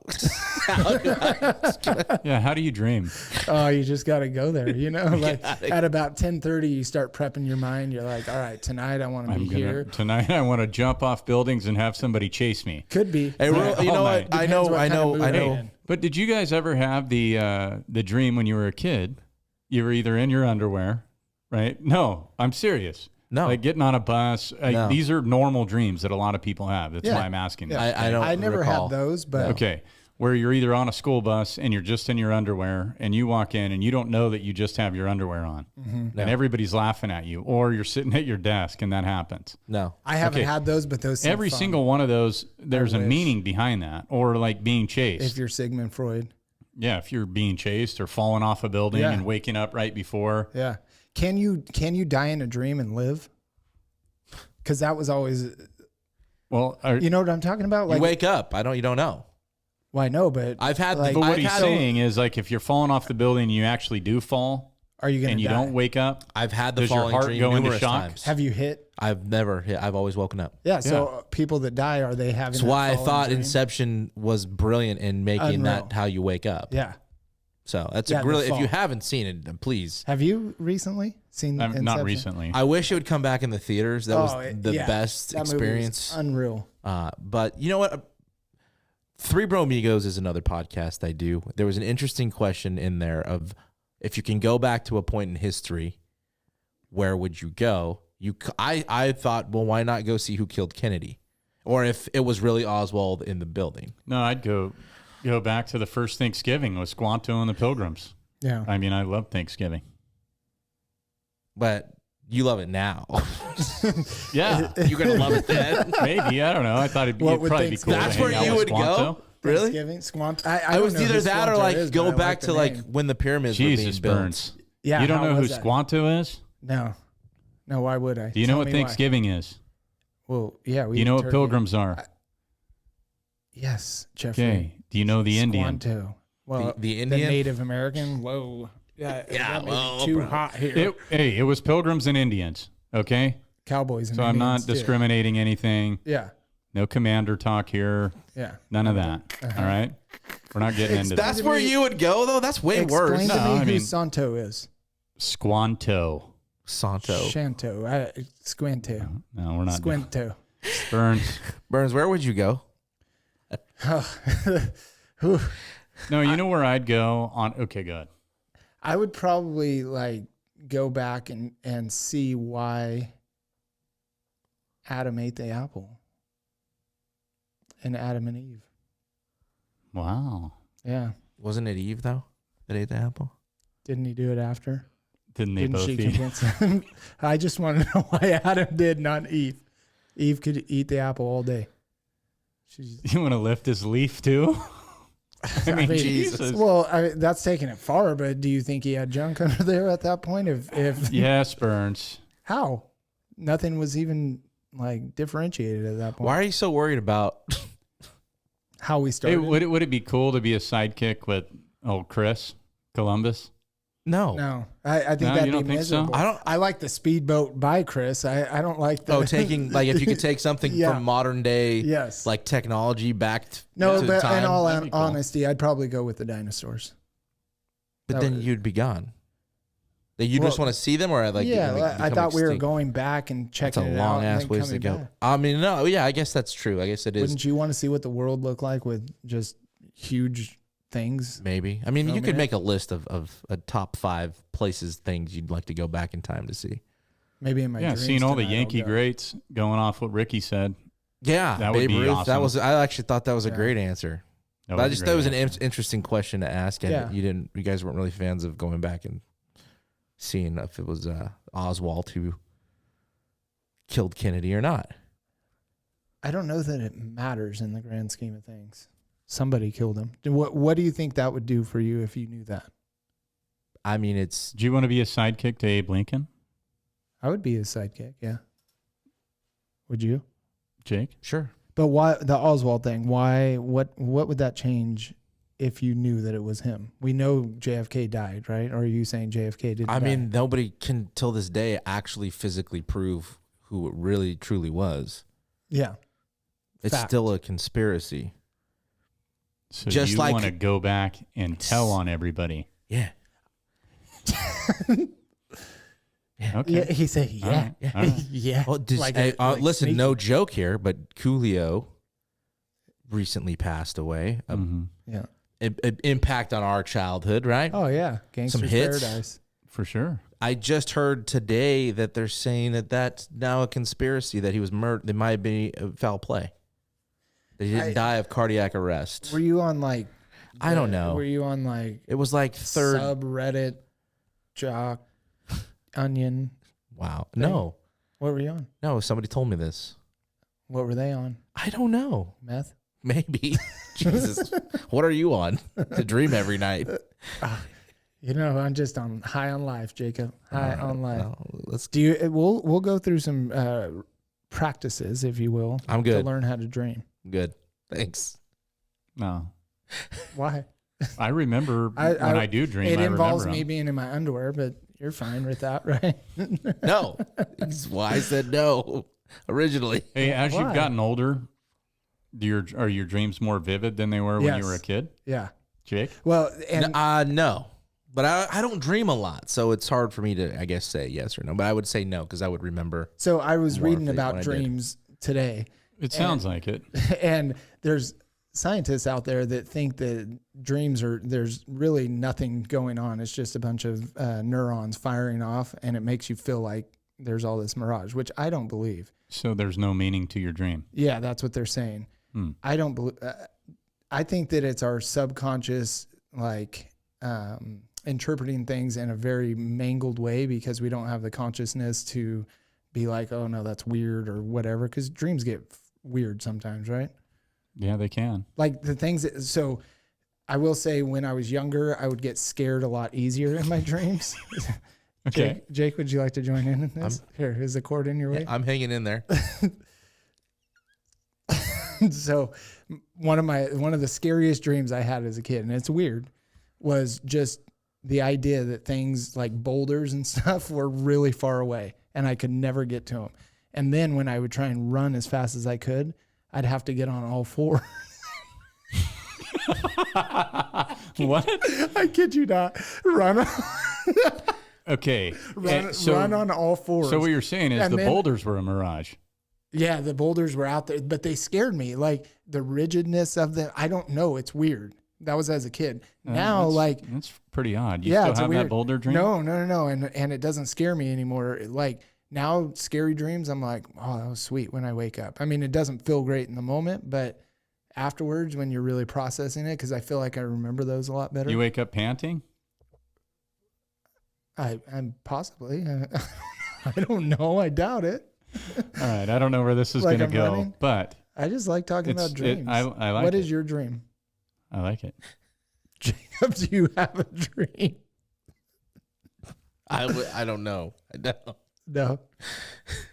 B: Yeah. How do you dream?
C: Oh, you just got to go there. You know, like at about 10:30, you start prepping your mind. You're like, all right, tonight I want to be here.
B: Tonight I want to jump off buildings and have somebody chase me.
C: Could be.
A: Hey, you know what? I
C: Depends
A: know.
C: what
A: I
C: kind of
A: know.
C: mood
A: I
C: I'm
A: know.
C: in.
B: But did you guys ever have the dream when you were a kid? You were either in your underwear, right? No, I'm serious.
A: No.
B: Like getting on a bus.
A: No.
B: These are normal dreams that a lot of people have. That's
C: Yeah.
B: why I'm asking this.
A: I don't.
C: I never
A: recall.
C: had those, but
B: Okay. Where you're either on a school bus and you're just in your underwear and you walk in and you don't know that you just have your underwear on
C: Mm-hmm.
B: and everybody's laughing at you, or you're sitting at your desk and that happens.
A: No.
C: I haven't
B: Okay.
C: had those. But those seem
B: Every
C: fun.
B: single one of those, there's a
C: wish.
B: meaning behind that, or like being chased.
C: If you're Sigmund Freud,
B: Yeah, if you're being chased or falling off a building
C: Yeah.
B: and waking up right before.
C: yeah. Can you die in a dream and live? Because that was always,
B: Well,
C: you know what I'm talking about.
A: You
C: Like,
A: wake up. You don't know.
C: well, I know, but
A: I've had.
C: Like-
B: but what
A: I've
B: he's
A: had,
B: saying is like if you're falling off the building and you actually do fall
C: are you gonna
B: and you
C: die?
B: don't wake up,
A: I've had the
B: Does your
A: falling
B: heart
A: dream
B: go into
A: numerous
B: shock?
A: times.
C: Have you hit?
A: I've never hit. I've always woken up.
C: Yeah. So people that die, are they having?
A: That's
C: that
A: why I
C: falling
A: thought
C: dream?
A: Inception was brilliant in making
C: Unreal.
A: that how you wake up.
C: Yeah.
A: So that's
C: Yeah,
A: a
C: the
A: really. If you
C: fall.
A: haven't seen it, then please.
C: Have you recently seen?
B: not
C: Inception?
B: recently.
A: I wish it would come back in the theaters. That was the
C: yeah.
A: best
C: That movie was
A: experience.
C: unreal.
A: But you know what? Three Bro Migos is another podcast I do. There was an interesting question in there of if you can go back to a point in history where would you go? I thought, well, why not go see who killed Kennedy? Or if it was really Oswald in the building.
B: No, I'd go back to the first Thanksgiving with Squanto and the Pilgrims.
C: Yeah.
B: I mean, I love Thanksgiving.
A: But you love it now.
B: Yeah.
A: You're going to love it then.
B: Maybe. I don't know. I thought it'd probably be cool.
A: That's
B: to hang
A: where
B: out
A: you
B: with
A: would
B: Squanto.
A: go? Really?
C: Thanksgiving, Squanto.
A: I was either that or like go back to like when the pyramids were
B: Jesus,
A: being built.
B: Burns.
C: Yeah.
B: You don't
C: how
B: know who
C: was that?
B: Squanto is?
C: No. No, why would I?
B: Do you know what Thanksgiving is?
C: Well, yeah.
B: Do you know what pilgrims are?
C: Yes, Jeffrey.
B: Okay. Do you know the Indian?
C: Squanto. Well,
A: The Indian?
C: Native American. Whoa. Yeah, that may be too hot here.
B: It was pilgrims and Indians. Okay.
C: Cowboys and
B: So I'm not
C: Indians, too.
B: discriminating anything.
C: Yeah.
B: No commander talk here.
C: Yeah.
B: None of that. All right. We're not getting into
A: That's
B: that.
A: where you would go, though? That's way worse.
C: Explain to
B: No,
C: me
B: I
C: who
B: mean-
C: Santo is.
B: Squanto.
A: Santo.
C: Shanto. Squinto.
B: No, we're not.
C: Squinto.
B: Burns.
A: Burns, where would you go?
B: No, you know where I'd go on. Okay, good.
C: I would probably like go back and see why Adam ate the apple. And Adam and Eve.
B: Wow.
C: Yeah.
A: Wasn't it Eve, though, that ate the apple?
C: Didn't he do it after?
B: Didn't they both
C: she
B: eat?
C: convince him? I just want to know why Adam did, not Eve. Eve could eat the apple all day. She's,
B: You want to lift his leaf too? I mean, Jesus.
C: well, that's taking it far, but do you think he had junk under there at that point? If
B: Yes, Burns.
C: how? Nothing was even like differentiated at that point.
A: Why are you so worried about?
C: How we
B: Hey,
C: started?
B: would it be cool to be a sidekick with old Chris Columbus?
A: No.
C: No, I think
B: No,
C: that'd
B: you don't
C: be
B: think so?
C: miserable. I like the speedboat by Chris. I don't like the
A: Taking like if you could take something
C: Yeah.
A: from modern day,
C: Yes.
A: like technology back to
C: No, but
A: time,
C: in all
B: That'd be cool.
C: honesty, I'd probably go with the dinosaurs.
A: but
C: that
A: then
C: would-
A: you'd be gone. That you just
C: Well,
A: want to see them, or like
C: I thought we were
A: extinct?
C: going back and
A: That's
C: checking
A: a
C: it out.
A: long ass
C: and then
A: ways to
C: coming
A: go.
C: back.
A: I mean, no, yeah, I guess that's true. I guess it is.
C: Wouldn't you want to see what the world looked like with just huge things?
A: Maybe. I mean, you
C: Filming
A: could
C: it?
A: make a list of a top 5 places, things you'd like to go back in time to see.
C: Maybe in my
B: Yeah,
C: dreams
B: seeing all the
C: tonight I'll
B: Yankee
C: go.
B: greats going off what Ricky said.
A: Yeah,
B: That would
A: Babe
B: be
A: Ruth.
B: awesome.
A: That was. I actually thought that was a
C: Yeah.
A: great answer.
B: That
A: But I
B: would be
A: just
B: great
A: thought it was an
B: answer.
A: interesting question to ask, and
C: Yeah.
A: you guys weren't really fans of going back and seeing if it was Oswald who killed Kennedy or not.
C: I don't know that it matters in the grand scheme of things. Somebody killed him. What do you think that would do for you if you knew that?
A: I mean, it's
B: Do you want to be a sidekick to Abe Lincoln,
C: I would be his sidekick. Yeah. Would you?
B: Jake?
A: sure.
C: But why the Oswald thing? Why? What would that change if you knew that it was him? We know JFK died, right? Or are you saying JFK didn't?
A: I
C: die?
A: mean, nobody can till this day actually physically prove who it really truly was.
C: yeah.
A: It's
C: Fact.
A: still a conspiracy.
B: So
A: Just
B: you
A: like-
B: want to go back and tell on everybody.
A: Yeah.
B: Okay.
C: Yeah. He said,
B: All
C: yeah,
B: right. All right.
C: yeah.
A: Well,
C: Like
A: hey,
C: a- like
A: listen,
C: sneaky.
A: no joke here, but Coolio recently passed away.
B: Mhm.
C: Yeah.
A: Impact on our childhood, right?
C: Oh yeah. Gangster's
A: hits.
C: Paradise.
B: For sure.
A: I just heard today that they're saying that that's now a conspiracy, that he was murdered. There might be foul play. That he didn't die of cardiac arrest.
C: Were you on like?
A: I don't know.
C: Were you on like
A: It was like third.
C: subreddit, jock, onion?
A: Wow. No.
C: What were you on?
A: No, somebody told me this.
C: What were they on?
A: I don't know.
C: Meth.
A: Maybe. Jesus. What are you on to dream every night?
C: You know, I'm just on high on life, Jacob. High on life.
A: Well, let's.
C: Do you? We'll go through some practices, if you will.
A: I'm
C: To
A: good.
C: learn how to dream.
A: Good. Thanks.
B: No.
C: Why?
B: I remember when I do dream,
C: It
B: I
C: involves
B: remember
C: me
B: 'em.
C: being in my underwear, but you're fine with that, right?
A: No. That's why I said no originally.
B: Hey, as
C: Why?
B: you've gotten older, are your dreams more vivid than they were when
C: Yes.
B: you were a kid,
C: Yeah.
B: Jake?
C: Well, and
A: No. But I don't dream a lot, so it's hard for me to, I guess, say yes or no. But I would say no because I would remember.
C: so I was
A: more
C: reading
A: of it
C: about
A: when I did.
C: dreams today,
B: It sounds like it.
C: and there's scientists out there that think that there's really nothing going on. It's just a bunch of neurons firing off, and it makes you feel like there's all this mirage, which I don't believe.
B: So there's no meaning to your dream.
C: Yeah, that's what they're saying. I don't believe. I think that it's our subconscious, like interpreting things in a very mangled way because we don't have the consciousness to be like, oh no, that's weird or whatever. Because dreams get weird sometimes, right?
B: Yeah, they can.
C: Like the things that, so I will say when I was younger, I would get scared a lot easier in my dreams.
B: Okay.
C: Jake, would you like to join in this? Here, is the cord in your way?
A: I'm hanging in there.
C: So one of the scariest dreams I had as a kid, and it's weird, was just the idea that things like boulders and stuff were really far away and I could never get to them. And then when I would try and run as fast as I could, I'd have to get on all four.
B: What?
C: I kid you not. Run
B: Okay.
C: run on all fours.
B: So what you're saying is
C: And
B: the
C: then-
B: boulders were a mirage.
C: Yeah, the boulders were out there, but they scared me. Like the rigidness of them. I don't know. It's weird. That was as a kid. Now,
B: That's pretty odd. You
C: yeah,
B: still
C: it's a
B: have
C: weird
B: that boulder dream?
C: No. And it doesn't scare me anymore. Like now, scary dreams, I'm like, oh, that was sweet when I wake up. I mean, it doesn't feel great in the moment, but afterwards, when you're really processing it, because I feel like I remember those a lot better.
B: You wake up panting?
C: I'm possibly. I don't know. I doubt it.
B: All right. I don't know where this is
C: Like
B: going to
C: I'm
B: go,
C: running?
B: but
C: I just like talking about dreams.
B: I like
C: What
B: it.
C: is your dream?
B: I like it.
C: Jacob, do you have a dream?
A: I don't know. I don't.
C: No.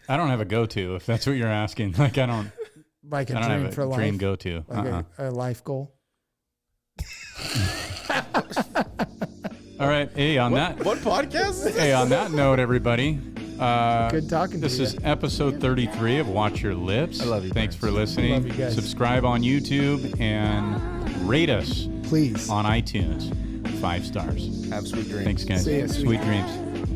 B: I don't have a go-to, if that's what you're asking. Like, I don't
C: Like a
B: have
C: dream
B: a
C: for life.
B: dream go-to.
C: Like a life goal.
B: All right. Hey, on that
A: podcast is this?
B: Hey, on that note, everybody.
C: Good talking to
B: This
C: you.
B: is episode 33 of Watch Your Lips.
A: I love you,
B: Thanks
A: Prince.
B: for listening.
C: Love you guys.
B: Subscribe on YouTube and rate us
C: Please.
B: on iTunes. 5 stars.
A: Have sweet dreams.
B: Thanks, guys.
C: See ya,
B: Sweet dreams.